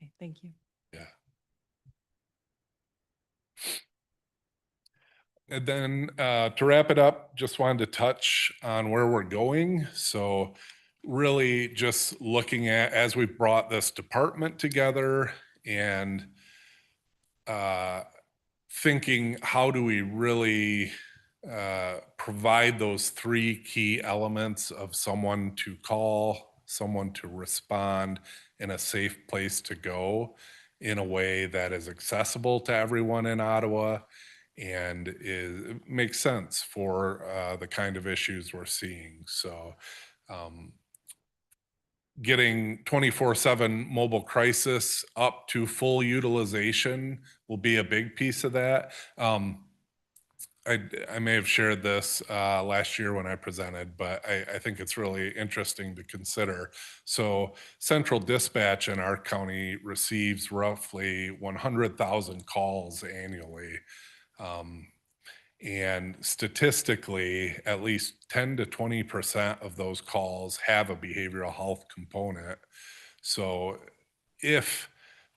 O: Okay, thank you.
N: Yeah. And then to wrap it up, just wanted to touch on where we're going. So really just looking at, as we brought this department together and thinking, how do we really provide those three key elements of someone to call, someone to respond, and a safe place to go in a way that is accessible to everyone in Ottawa and makes sense for the kind of issues we're seeing. So getting 24/7 mobile crisis up to full utilization will be a big piece of that. I may have shared this last year when I presented, but I think it's really interesting to consider. So central dispatch in our county receives roughly 100,000 calls annually. And statistically, at least 10 to 20% of those calls have a behavioral health component. So if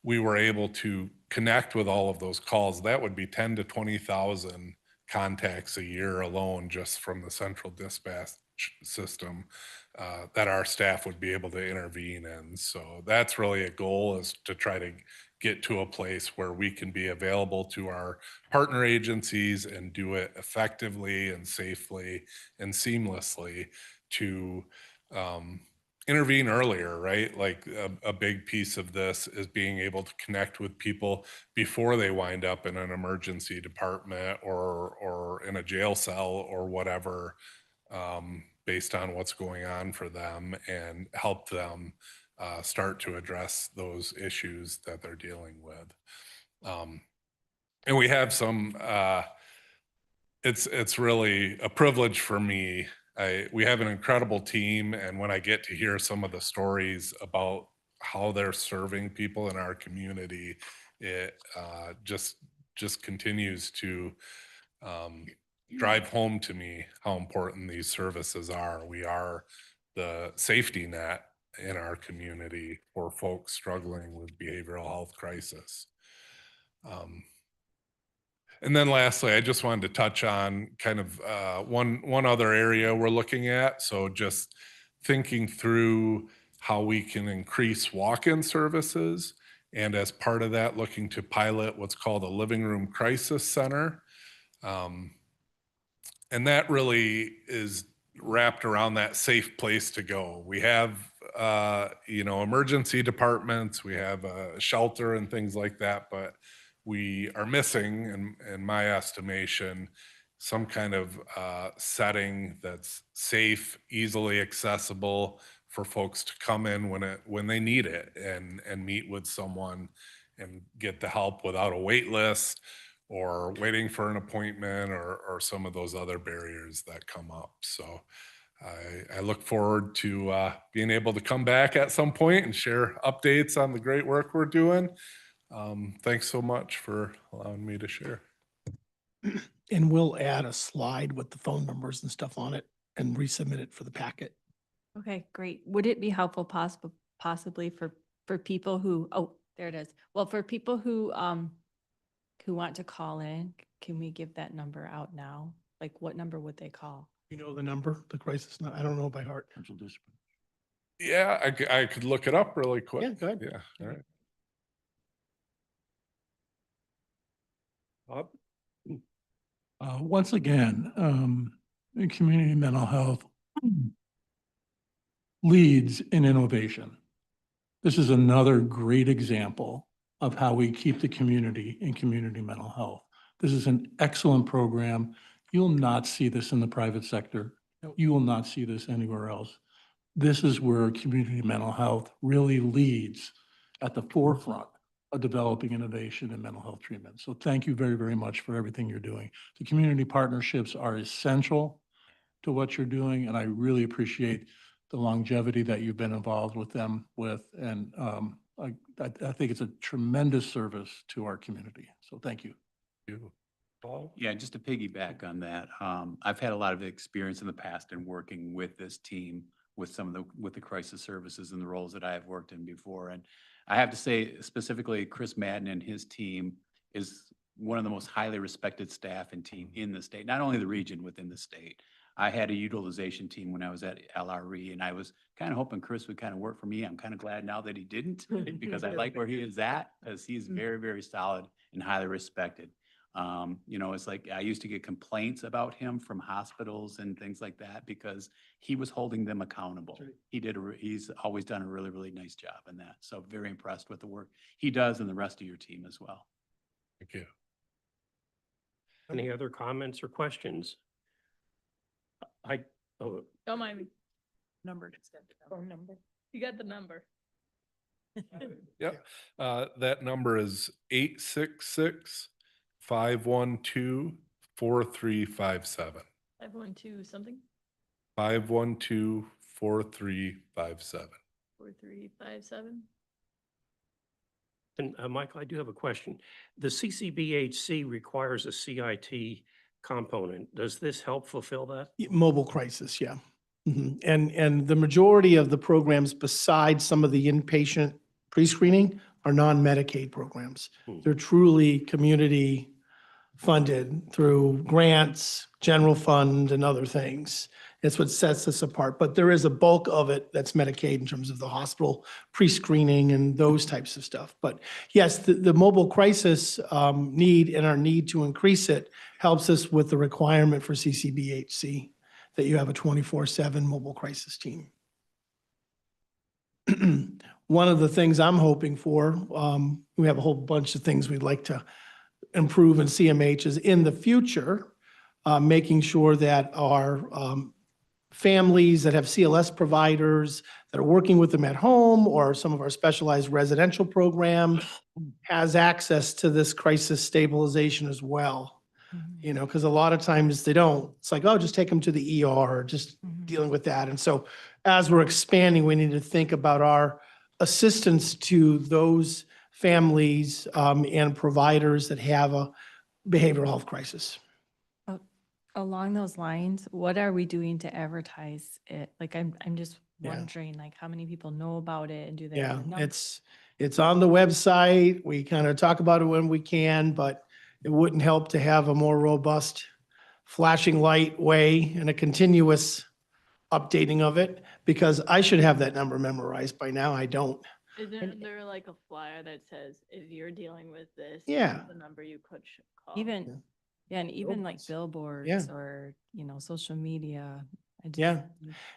N: we were able to connect with all of those calls, that would be 10 to 20,000 contacts a year alone just from the central system that our staff would be able to intervene in. So that's really a goal, is to try to get to a place where we can be available to our partner agencies and do it effectively and safely and seamlessly to intervene earlier, right? Like a big piece of this is being able to connect with people before they wind up in an emergency department or in a jail cell or whatever, based on what's going on for them, and help them start to address those issues that they're dealing with. And we have some, it's really a privilege for me. We have an incredible team, and when I get to hear some of the stories about how they're serving people in our community, it just continues to drive home to me how important these services are. We are the safety net in our community for folks struggling with behavioral health crisis. And then lastly, I just wanted to touch on kind of one other area we're looking at. So just thinking through how we can increase walk-in services, and as part of that, looking to pilot what's called a living room crisis center. And that really is wrapped around that safe place to go. We have, emergency departments, we have a shelter and things like that, but we are missing, in my estimation, some kind of setting that's safe, easily accessible for folks to come in when they need it, and meet with someone and get the help without a wait list or waiting for an appointment or some of those other barriers that come up. So I look forward to being able to come back at some point and share updates on the great work we're doing. Thanks so much for allowing me to share.
G: And we'll add a slide with the phone numbers and stuff on it and resubmit it for the packet.
O: Okay, great. Would it be helpful possibly for people who, oh, there it is. Well, for people who want to call in, can we give that number out now? Like, what number would they call?
G: You know the number, the crisis, I don't know by heart.
N: Yeah, I could look it up really quick.
G: Yeah, go ahead.
N: Yeah, all right.
A: Bob?
D: Once again, in community mental health leads in innovation. This is another great example of how we keep the community in community mental health. This is an excellent program. You'll not see this in the private sector. You will not see this anywhere else. This is where community mental health really leads at the forefront of developing innovation in mental health treatment. So thank you very, very much for everything you're doing. The community partnerships are essential to what you're doing, and I really appreciate the longevity that you've been involved with them with. And I think it's a tremendous service to our community. So thank you.
A: Paul?
L: Yeah, just to piggyback on that, I've had a lot of experience in the past in working with this team with with the crisis services and the roles that I have worked in before. And I have to say, specifically, Chris Madden and his team is one of the most highly respected staff and team in the state, not only the region, within the state. I had a utilization team when I was at LRE, and I was kind of hoping Chris would kind of work for me. I'm kind of glad now that he didn't, because I like where he is at, because he's very, very solid and highly respected. It's like I used to get complaints about him from hospitals and things like that because he was holding them accountable. He's always done a really, really nice job in that. So very impressed with the work he does and the rest of your team as well.
N: Thank you.
A: Any other comments or questions?
I: Don't mind me.
B: Numbered. Phone number.
I: You got the number.
N: Yep. That number is 866-512-4357.
I: 512 something,
N: 512-4357.
I: 4357.
A: And Michael, I do have a question. The CCBHC requires a CIT component. Does this help fulfill that?
G: Mobile crisis, yeah. Mhm. And the majority of the programs, besides some of the inpatient pre-screening, are non-Medicaid programs. They're truly community funded through grants, general fund, and other things. It's what sets us apart. But there is a bulk of it that's Medicaid in terms of the hospital pre-screening and those types of stuff. But yes, the mobile crisis need and our need to increase it helps us with the requirement for CCBHC that you have a 24/7 mobile crisis team. One of the things I'm hoping for, we have a whole bunch of things we'd like to improve in CMH is in the future, making sure that our families that have CLS providers that are working with them at home or some of our specialized residential programs has access to this crisis stabilization as well. You know, because a lot of times they don't. It's like, oh, just take them to the ER or just dealing with that. And so as we're expanding, we need to think about our assistance to those families and providers that have a behavioral health crisis.
O: Along those lines, what are we doing to advertise it? Like, I'm just
G: Yeah.
O: wondering, like, how many people know about it and do they?
G: Yeah,
O: have a number?
G: it's on the website. We kind of talk about it when we can, but it wouldn't help to have a more robust flashing light way and a continuous updating of it, because I should have that number memorized by now. I don't.
I: Isn't there like a flyer that says, if you're dealing with this?
G: Yeah.
I: The number you could call?
O: Even, yeah, and even like billboards or, social media.
G: Yeah.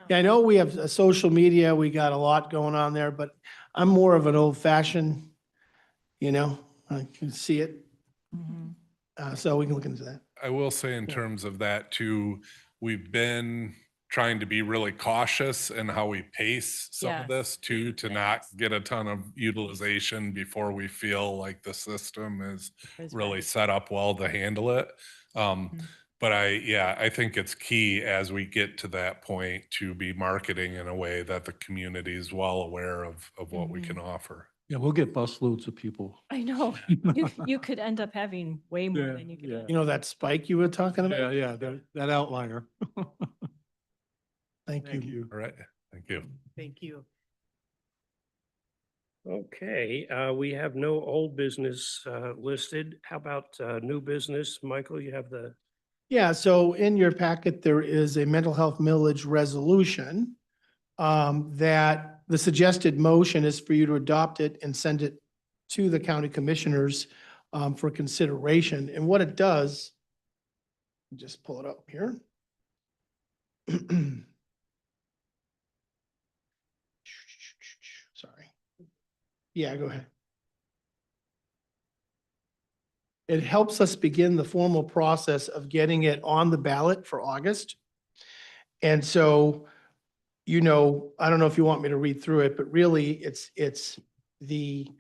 G: Yeah, I know we have social media. We got a lot going on there, but I'm more of an old fashioned, I can see it. So we can look into that.
N: I will say in terms of that too, we've been trying to be really cautious in how we pace some of this too, to not get a ton of utilization before we feel like the system is really set up well to handle it. But I think it's key as we get to that point to be marketing in a way that the community is well aware of what we can offer.
D: Yeah, we'll get busloads of people.
O: I know. You could end up having way more
D: Yeah,
O: than you could.
D: yeah.
G: You know that spike you were talking about?
D: Yeah, that outlier.
G: Thank you.
N: All right, thank you.
K: Thank you.
A: Okay, we have no old business listed. How about new business? Michael, you have the,
G: Yeah, so in your packet, there is a mental health millage resolution that the suggested motion is for you to adopt it and send it to the county commissioners for consideration. And what it does, just pull it up here. Sorry. Yeah, go ahead. It helps us begin the formal process of getting it on the ballot for August. And so, I don't know if you want me to read through it, but really it's the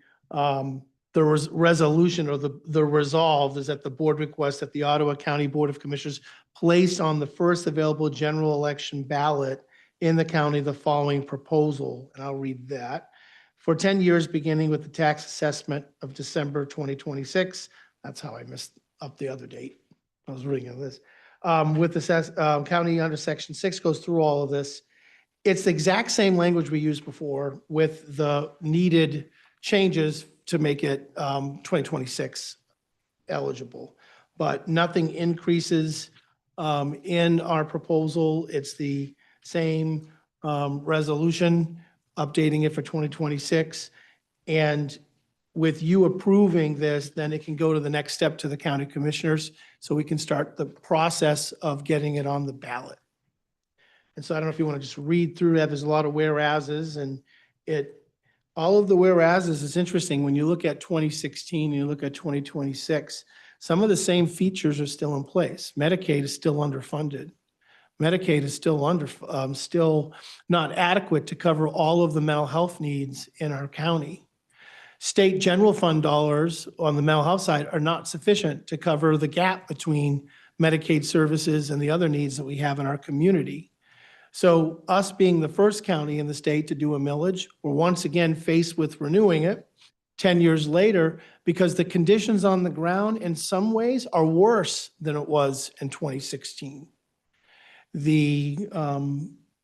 G: resolution or the resolve is that the board requests that the Ottawa County Board of Commissioners place on the first available general election ballot in the county the following proposal, and I'll read that. For 10 years, beginning with the tax assessment of December 2026, that's how I messed up the other date. I was reading this. With the county under section 6 goes through all of this. It's the exact same language we used before with the needed changes to make it 2026 eligible, but nothing increases in our proposal. It's the same resolution, updating it for 2026. And with you approving this, then it can go to the next step to the county commissioners, so we can start the process of getting it on the ballot. And so I don't know if you want to just read through that. There's a lot of whereases, and all of the whereases is interesting. When you look at 2016, and you look at 2026, some of the same features are still in place. Medicaid is still underfunded. Medicaid is still not adequate to cover all of the mental health needs in our county. State general fund dollars on the mental health side are not sufficient to cover the gap between Medicaid services and the other needs that we have in our community. So us being the first county in the state to do a millage, we're once again faced with renewing it 10 years later, because the conditions on the ground in some ways are worse than it was in 2016. The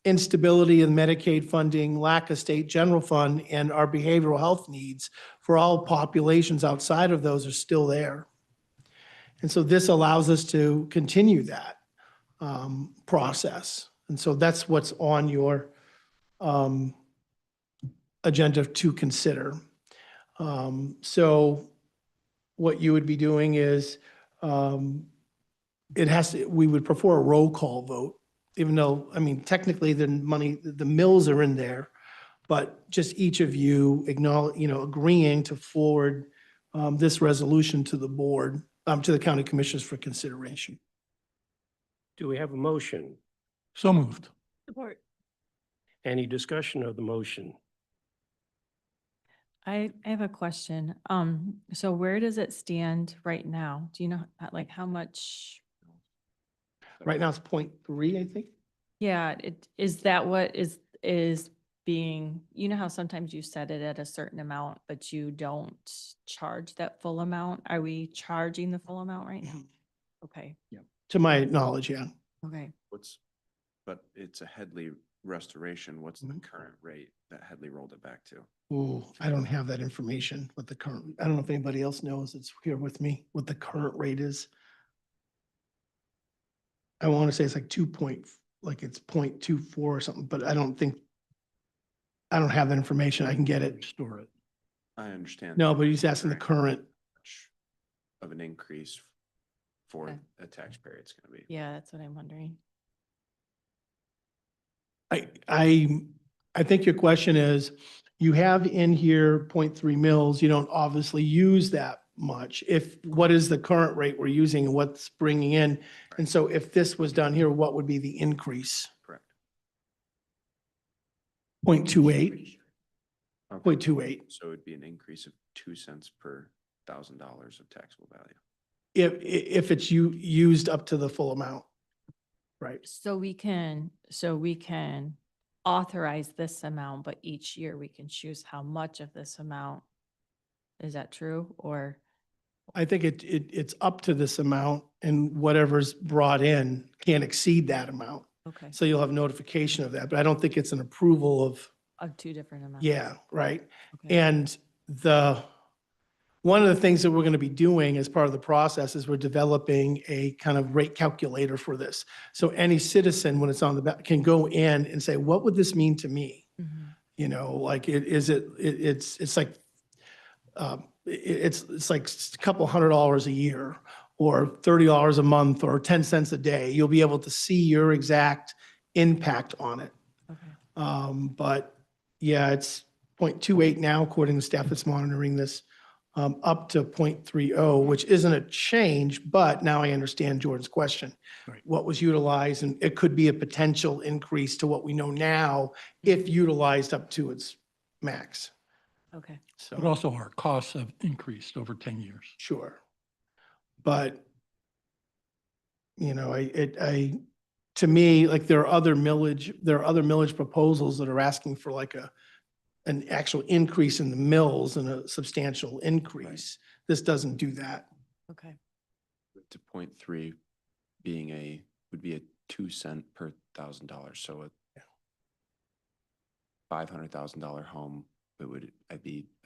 G: instability in Medicaid funding, lack of state general fund, and our behavioral health needs for all populations outside of those are still there. And so this allows us to continue that process. And so that's what's on your agenda to consider. So what you would be doing is, we would prefer a roll call vote, even though, I mean, technically the money, the mills are in there, but just each of you acknowledge, agreeing to forward this resolution to the board, to the county commissioners for consideration.
A: Do we have a motion?
D: So moved.
I: Support.
A: Any discussion of the motion?
O: I have a question. So where does it stand right now? Do you know, like, how much?
G: Right now it's 0.3, I think.
O: Yeah, is that what is being, you know how sometimes you set it at a certain amount, but you don't charge that full amount? Are we charging the full amount right now? Okay,
G: To my knowledge, yeah.
O: okay.
C: But it's a Headley restoration. What's the
G: Mhm.
C: current rate that Headley rolled it back to?
G: Ooh, I don't have that information, what the current, I don't know if anybody else knows, it's here with me, what the current rate is. I want to say it's like like it's 0.24 or something, but I don't have that information. I can get it.
D: Restore it.
C: I understand.
G: No, but he's asking the current.
C: Much of an increase for
O: Okay.
C: a taxpayer it's going to be.
O: Yeah, that's what I'm wondering.
G: I think your question is, you have in here 0.3 mils, you don't obviously use that much. What is the current rate we're using and what's bringing in? And so if this was done here, what would be the increase?
C: Correct.
G: 0.28,
C: Okay.
G: 0.28.
C: So it'd be an increase of 2 cents per $1,000 of taxable value.
G: If it's used up to the full amount. Right.
O: So we can authorize this amount, but each year we can choose how much of this amount. Is that true? Or,
G: I think it's up to this amount, and whatever's brought in can't exceed that amount.
O: okay,
G: So you'll have notification of that, but I don't think it's an approval of,
O: of two different amounts?
G: yeah, right?
O: Okay.
G: And one of the things that we're going to be doing as part of the process is we're developing a kind of rate calculator for this. So any citizen, when it's on the back, can go in and say, what would this mean to me?
O: Mhm.
G: Like it's like, it's like a couple $100 a year or $30 a month or 10 cents a day. You'll be able to see your exact impact on it.
O: Okay.
G: But yeah, it's 0.28 now, according to staff that's monitoring this, up to 0.30, which isn't a change, but now I understand Jordan's question.
D: Right.
G: What was utilized, and it could be a potential increase to what we know now if utilized up to its max.
O: Okay.
D: But
G: So,
D: also our costs have increased over 10 years.
G: sure. But, to me, like there are other millage proposals that are asking for like an actual increase in the mills and a substantial increase. This doesn't do that.
O: Okay.
C: To 0.3 would be a 2 cent per $1,000. So a $500,000 home, it would, I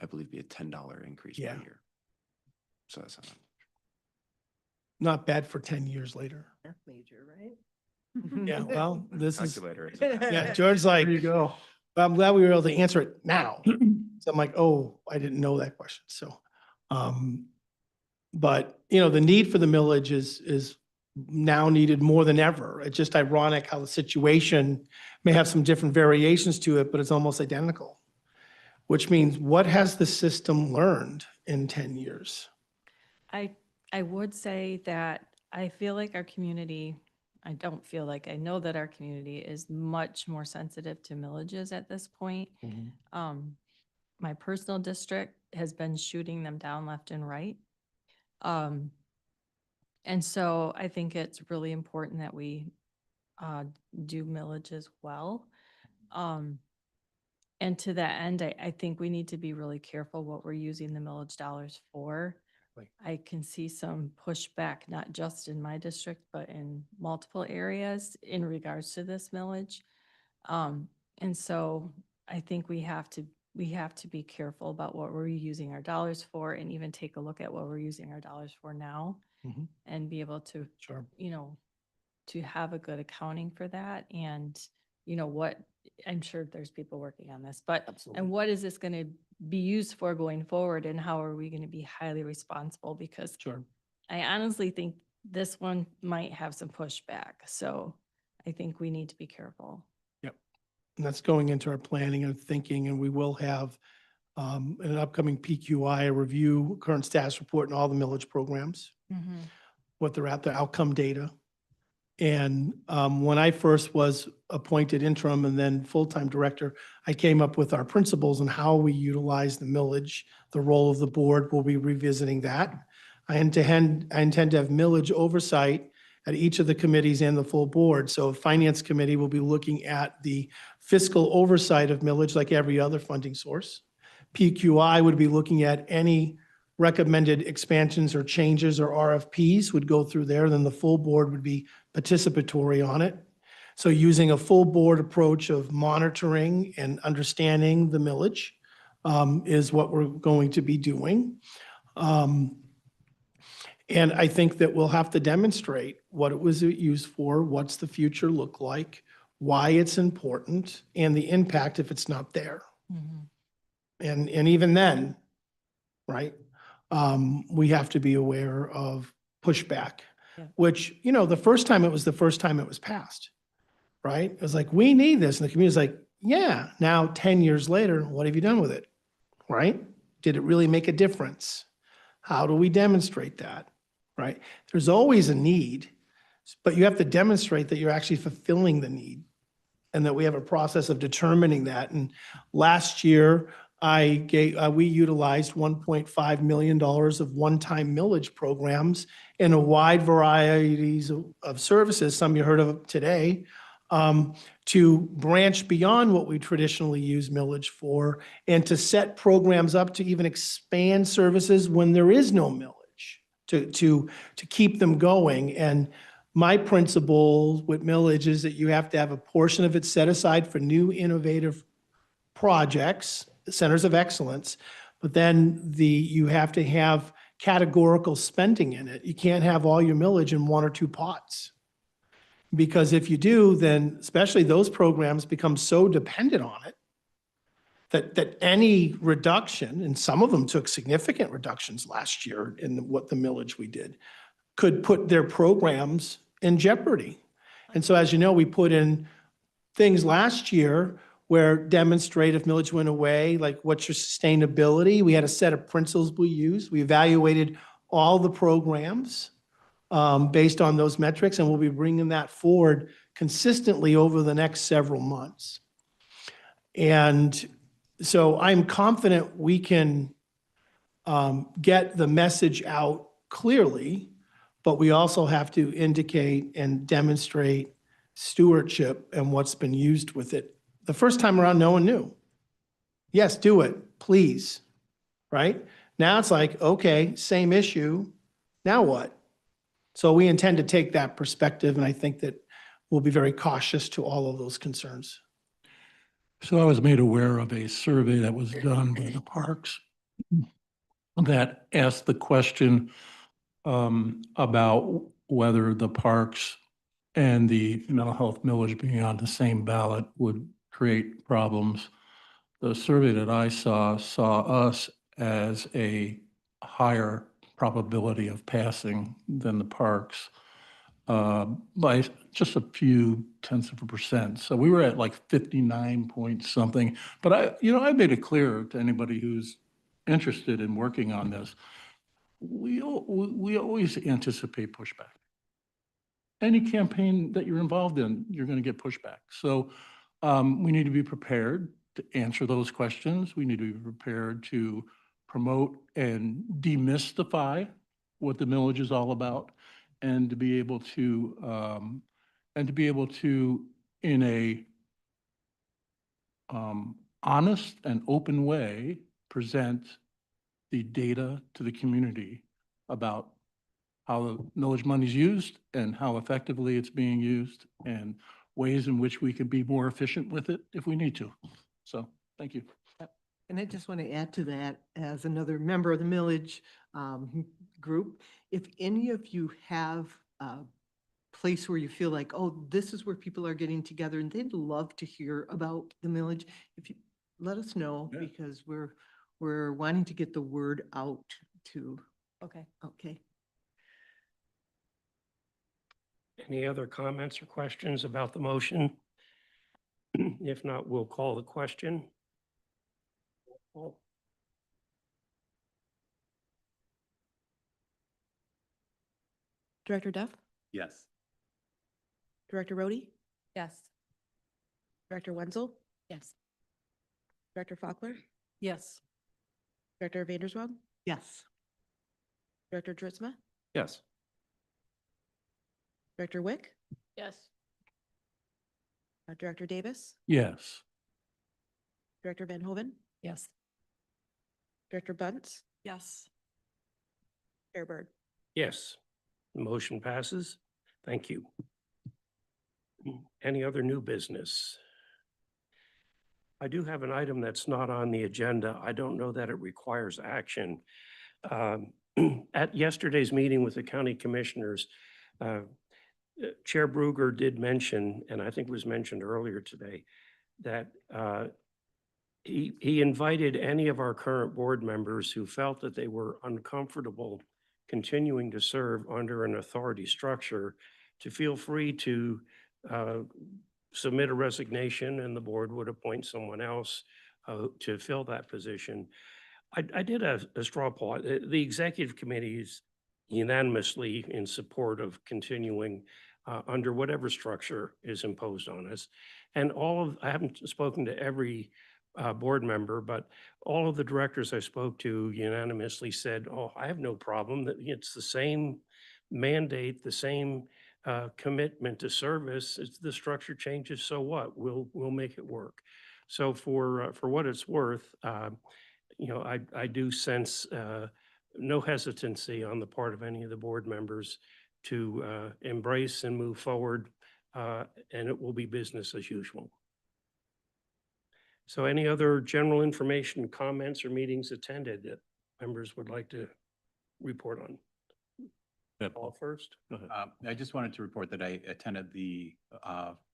C: believe, be a $10 increase per
G: Yeah.
C: year. So that's
G: Not bad for 10 years later.
M: Major, right?
G: Yeah, well, this is,
C: calculator.
G: yeah, George's like,
D: There you go.
G: well, I'm glad we were able to answer it now. So I'm like, oh, I didn't know that question. So, but the need for the millage is now needed more than ever. It's just ironic how the situation may have some different variations to it, but it's almost identical. Which means, what has the system learned in 10 years?
O: I would say that I feel like our community, I don't feel like, I know that our community is much more sensitive to millages at this point. My personal district has been shooting them down left and right. And so I think it's really important that we do millages well. And to that end, I think we need to be really careful what we're using the millage dollars for.
G: Right.
O: I can see some pushback, not just in my district, but in multiple areas in regards to this millage. And so I think we have to be careful about what we're using our dollars for, and even take a look at what we're using our dollars for now.
G: Mhm.
O: and be able to,
G: Sure.
O: to have a good accounting for that and, what, I'm sure there's people working on this, but, and what is this going to be used for going forward and how are we going to be highly responsible? Because
G: Sure.
O: I honestly think this one might have some pushback. So I think we need to be careful.
G: Yep. And that's going into our planning and thinking, and we will have in an upcoming PQI, a review current status report and all the millage programs, what they're at, the outcome data. And when I first was appointed interim and then full-time director, I came up with our principles and how we utilize the millage, the role of the board. We'll be revisiting that. I intend to have millage oversight at each of the committees and the full board. So Finance Committee will be looking at the fiscal oversight of millage like every other funding source. PQI would be looking at any recommended expansions or changes or RFPs would go through there. Then the full board would be participatory on it. So using a full board approach of monitoring and understanding the millage is what we're going to be doing. And I think that we'll have to demonstrate what it was used for, what's the future look like, why it's important, and the impact if it's not there. And even then, right, we have to be aware of pushback, which, the first time it was passed, right? It was like, we need this. And the community's like, yeah, now 10 years later, what have you done with it, right? Did it really make a difference? How do we demonstrate that, right? There's always a need, but you have to demonstrate that you're actually fulfilling the need and that we have a process of determining that. And last year, we utilized $1.5 million of one-time millage programs in a wide varieties of services, some you heard of today, to branch beyond what we traditionally use millage for and to set programs up to even expand services when there is no millage, to keep them going. And my principle with millage is that you have to have a portion of it set aside for new innovative projects, centers of excellence, but then you have to have categorical spending in it. You can't have all your millage in one or two pots. Because if you do, then especially those programs become so dependent on it that any reduction, and some of them took significant reductions last year in what the millage we did, could put their programs in jeopardy. And so, as you know, we put in things last year where demonstrate if millage went away, like what's your sustainability? We had a set of principles we used. We evaluated all the programs based on those metrics, and we'll be bringing that forward consistently over the next several months. And so I'm confident we can get the message out clearly, but we also have to indicate and demonstrate stewardship and what's been used with it. The first time around, no one knew. Yes, do it, please, right? Now it's like, okay, same issue, now what? So we intend to take that perspective, and I think that we'll be very cautious to all of those concerns.
D: So I was made aware of a survey that was done by the parks that asked the question about whether the parks and the mental health millage being on the same ballot would create problems. The survey that I saw us as a higher probability of passing than the parks by just a few tenths of a percent. So we were at like 59 point something. But I made it clear to anybody who's interested in working on this, we always anticipate pushback. Any campaign that you're involved in, you're going to get pushback. So we need to be prepared to answer those questions. We need to be prepared to promote and demystify what the millage is all about, and to be able to in a honest and open way present the data to the community about how the millage money is used and how effectively it's being used, and ways in which we can be more efficient with it if we need to. So, thank you.
K: And I just want to add to that, as another member of the millage, group, if any of you have a place where you feel like, oh, this is where people are getting together and they'd love to hear about the millage, if you, let us know,
D: Yeah.
K: because we're wanting to get the word out to,
O: Okay.
K: okay.
A: Any other comments or questions about the motion? If not, we'll call the question.
M: Director Duff,
L: Yes.
M: Director Rhodey,
O: Yes.
M: Director Wenzel,
O: Yes.
M: Director Faulkner,
B: Yes.
M: Director Vanderswag,
K: Yes.
M: Director Dritzma,
C: Yes.
M: Director Wick,
I: Yes.
M: Director Davis,
D: Yes.
M: Director Van Hoven,
B: Yes.
M: Director Bunce,
J: Yes.
M: Chair Bird.
A: Yes, the motion passes. Thank you. Any other new business? I do have an item that's not on the agenda. I don't know that it requires action. At yesterday's meeting with the county commissioners, Chair Bruger did mention, and I think was mentioned earlier today, that he invited any of our current board members who felt that they were uncomfortable continuing to serve under an authority structure to feel free to submit a resignation, and the board would appoint someone else to fill that position. I did a straw poll. The executive committee is unanimously in support of continuing under whatever structure is imposed on us. And I haven't spoken to every board member, but all of the directors I spoke to unanimously said, oh, I have no problem, that it's the same mandate, the same commitment to service. It's the structure changes, so what? We'll make it work. So for what it's worth, you know, I do sense no hesitancy on the part of any of the board members to embrace and move forward, and it will be business as usual. So any other general information, comments, or meetings attended that members would like to report on? Paul first. Go ahead.
L: I just wanted to report that I attended the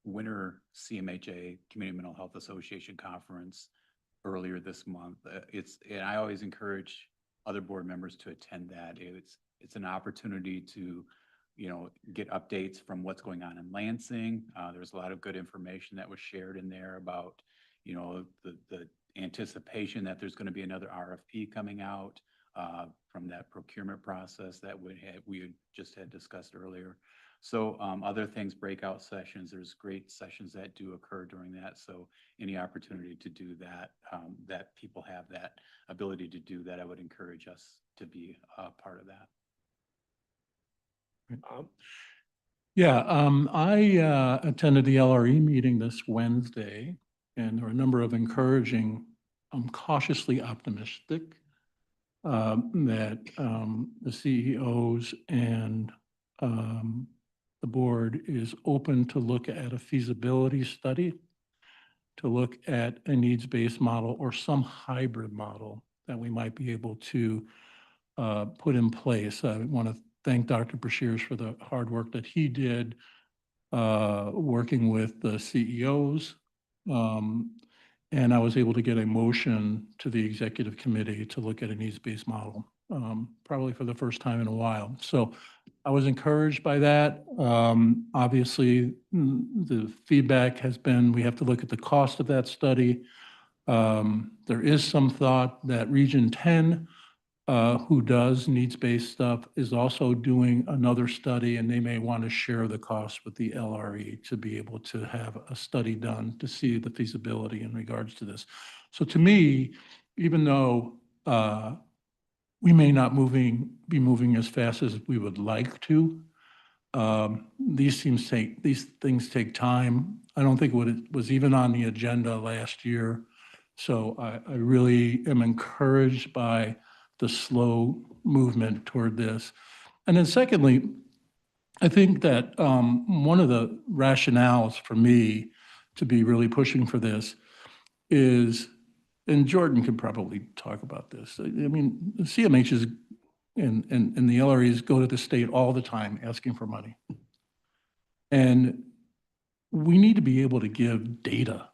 L: winter CMHA Community Mental Health Association Conference earlier this month. And I always encourage other board members to attend that. It's an opportunity to, you know, get updates from what's going on in Lansing. There's a lot of good information that was shared in there about, you know, the anticipation that there's going to be another RFP coming out from that procurement process that we had just discussed earlier. So other things, breakout sessions, there's great sessions that do occur during that. So any opportunity to do that, that people have that ability to do that, I would encourage us to be a part of that.
D: Yeah, I attended the LRE meeting this Wednesday, and there were a number of encouraging, I'm cautiously optimistic that the CEOs and the board is open to look at a feasibility study, to look at a needs-based model or some hybrid model that we might be able to put in place. I want to thank Dr. Brashears for the hard work that he did working with the CEOs. And I was able to get a motion to the executive committee to look at a needs-based model, probably for the first time in a while. So I was encouraged by that. Obviously, the feedback has been, we have to look at the cost of that study. There is some thought that Region 10, who does needs-based stuff, is also doing another study, and they may want to share the cost with the LRE to be able to have a study done to see the feasibility in regards to this. So to me, even though we may not be moving as fast as we would like to, these things take time. I don't think it was even on the agenda last year. So I really am encouraged by the slow movement toward this. And then secondly, I think that one of the rationales for me to be really pushing for this is, and Jordan could probably talk about this, I mean, CMH and the LREs go to the state all the time asking for money. And we need to be able to give data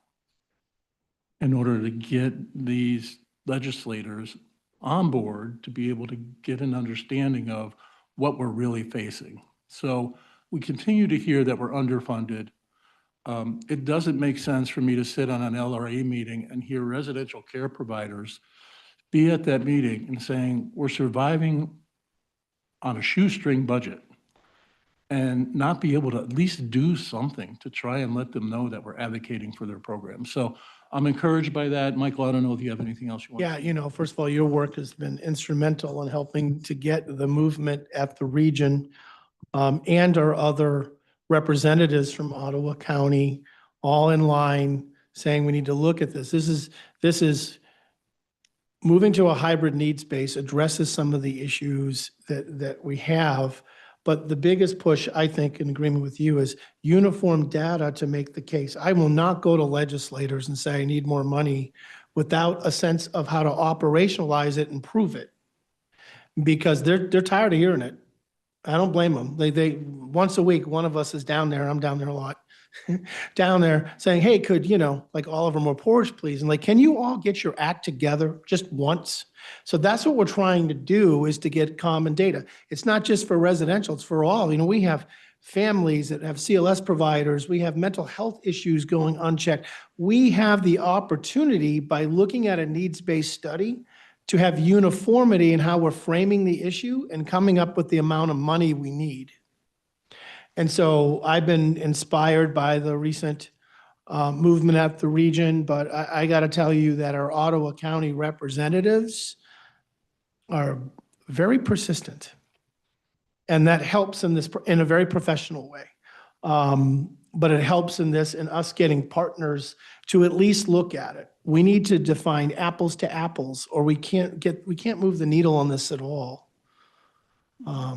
D: in order to get these legislators on board to be able to get an understanding of what we're really facing. So we continue to hear that we're underfunded. It doesn't make sense for me to sit on an LRA meeting and hear residential care providers be at that meeting and saying, we're surviving on a shoestring budget, and not be able to at least do something to try and let them know that we're advocating for their program. So I'm encouraged by that. Michael, I don't know if you have anything else you want to
G: Yeah, first of all, your work has been instrumental in helping to get the movement at the region, and our other representatives from Ottawa County all in line saying we need to look at this. This is moving to a hybrid needs base addresses some of the issues that we have. But the biggest push, I think, in agreement with you, is uniform data to make the case. I will not go to legislators and say, I need more money without a sense of how to operationalize it and prove it. Because they're tired of hearing it. I don't blame them. They once a week, one of us is down there, I'm down there a lot, down there saying, hey, could, like Oliver more porridge, please? And like, can you all get your act together just once? So that's what we're trying to do, is to get common data. It's not just for residential, it's for all. We have families that have CLS providers. We have mental health issues going unchecked. We have the opportunity, by looking at a needs-based study, to have uniformity in how we're framing the issue and coming up with the amount of money we need. And so I've been inspired by the recent movement at the region, but I got to tell you that our Ottawa County representatives are very persistent. And that helps in a very professional way. But it helps in us getting partners to at least look at it. We need to define apples to apples, or we can't move the needle on this at all.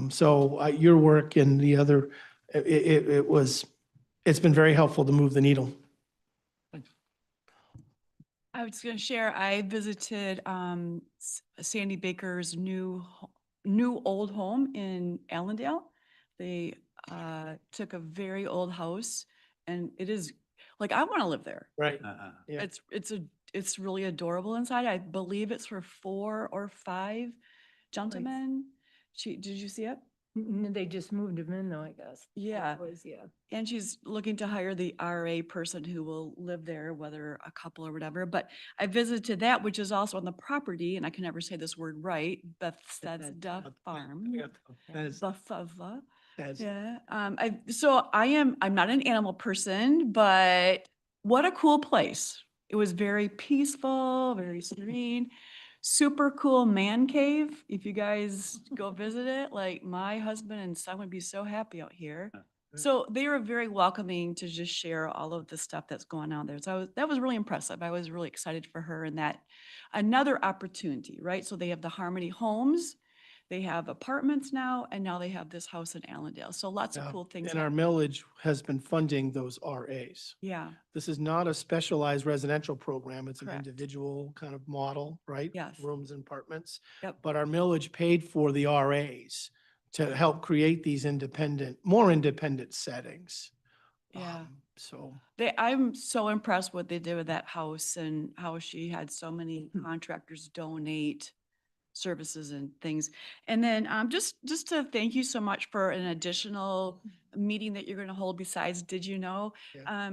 G: So your work and the other, it's been very helpful to move the needle.
J: I was going to share, I visited Sandy Baker's new old home in Allendale. They took a very old house, and it is like, I want to live there.
G: Right. Yeah.
J: It's really adorable inside. I believe it's for 4 or 5 gentlemen. Did you see it?
B: They just moved him in though, I guess.
J: Yeah.
B: Yeah.
J: And she's looking to hire the RA person who will live there, whether a couple or whatever. But I visited that, which is also on the property, and I can never say this word right, Bethesda Farm. Bethesda. Yeah. I'm not an animal person, but what a cool place. It was very peaceful, very serene. Super cool man cave. If you guys go visit it, like, my husband and son would be so happy out here. So they were very welcoming to just share all of the stuff that's going on there. So that was really impressive. I was really excited for her, and that another opportunity, right? So they have the Harmony Homes, they have apartments now, and now they have this house in Allendale. So lots of cool things.
G: And our millage has been funding those RAs.
J: Yeah.
G: This is not a specialized residential program. It's an
J: Correct.
G: individual kind of model, right?
J: Yes.
G: Rooms and apartments.
J: Yep.
G: But our millage paid for the RAs to help create these more independent settings.
J: Yeah.
G: So
J: I'm so impressed what they did with that house, and how she had so many contractors donate services and things. And then just to thank you so much for an additional meeting that you're going to hold besides Did You Know?
G: Yeah.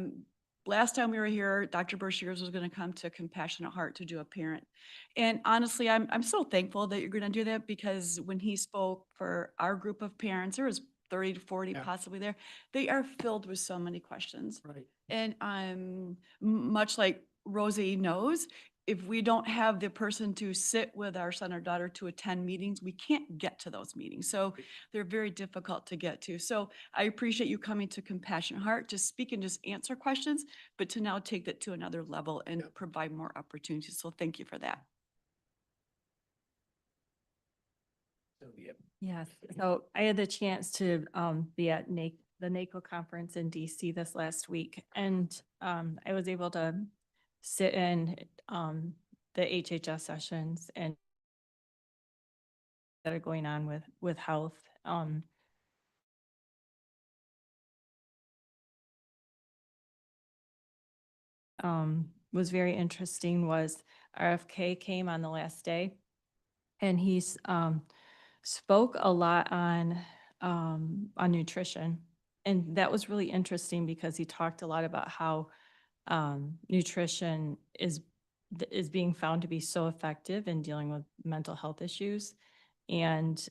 J: Last time we were here, Dr. Bershears was going to come to Compassionate Heart to do a parent. And honestly, I'm so thankful that you're going to do that, because when he spoke for our group of parents, there was 30 to 40
G: Yeah.
J: possibly there. They are filled with so many questions.
G: Right.
J: And much like Rosie knows, if we don't have the person to sit with our son or daughter to attend meetings, we can't get to those meetings. So they're very difficult to get to. So I appreciate you coming to Compassionate Heart to speak and just answer questions, but to now take that to another level and provide more opportunities. So thank you for that.
O: Yes, so I had the chance to be at the NACO conference in DC this last week, and I was able to sit in the HHS sessions and that are going on with health. Was very interesting was RFK came on the last day, and he's spoke a lot on nutrition. And that was really interesting because he talked a lot about how nutrition is being found to be so effective in dealing with mental health issues. And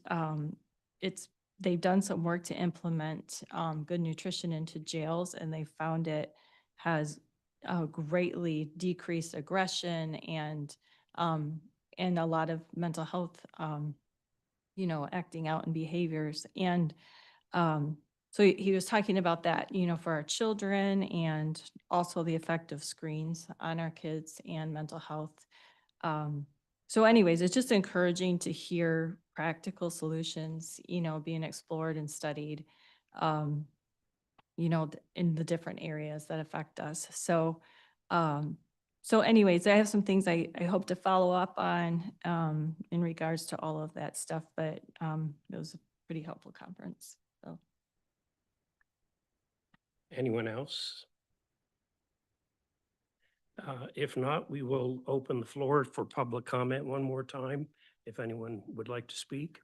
O: they've done some work to implement good nutrition into jails, and they found it has greatly decreased aggression and a lot of mental health acting out and behaviors. And so he was talking about that, for our children, and also the effect of screens on our kids and mental health. So anyways, it's just encouraging to hear practical solutions, being explored and studied, in the different areas that affect us. So, anyways, I have some things I hope to follow up on in regards to all of that stuff, but it was a pretty helpful conference. So.
A: Anyone else? If not, we will open the floor for public comment one more time, if anyone would like to speak.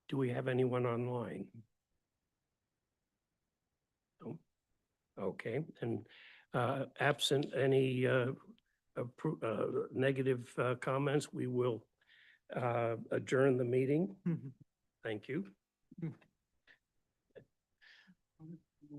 A: Do we have anyone online? No? Okay, and absent any negative comments, we will adjourn the meeting. Thank you.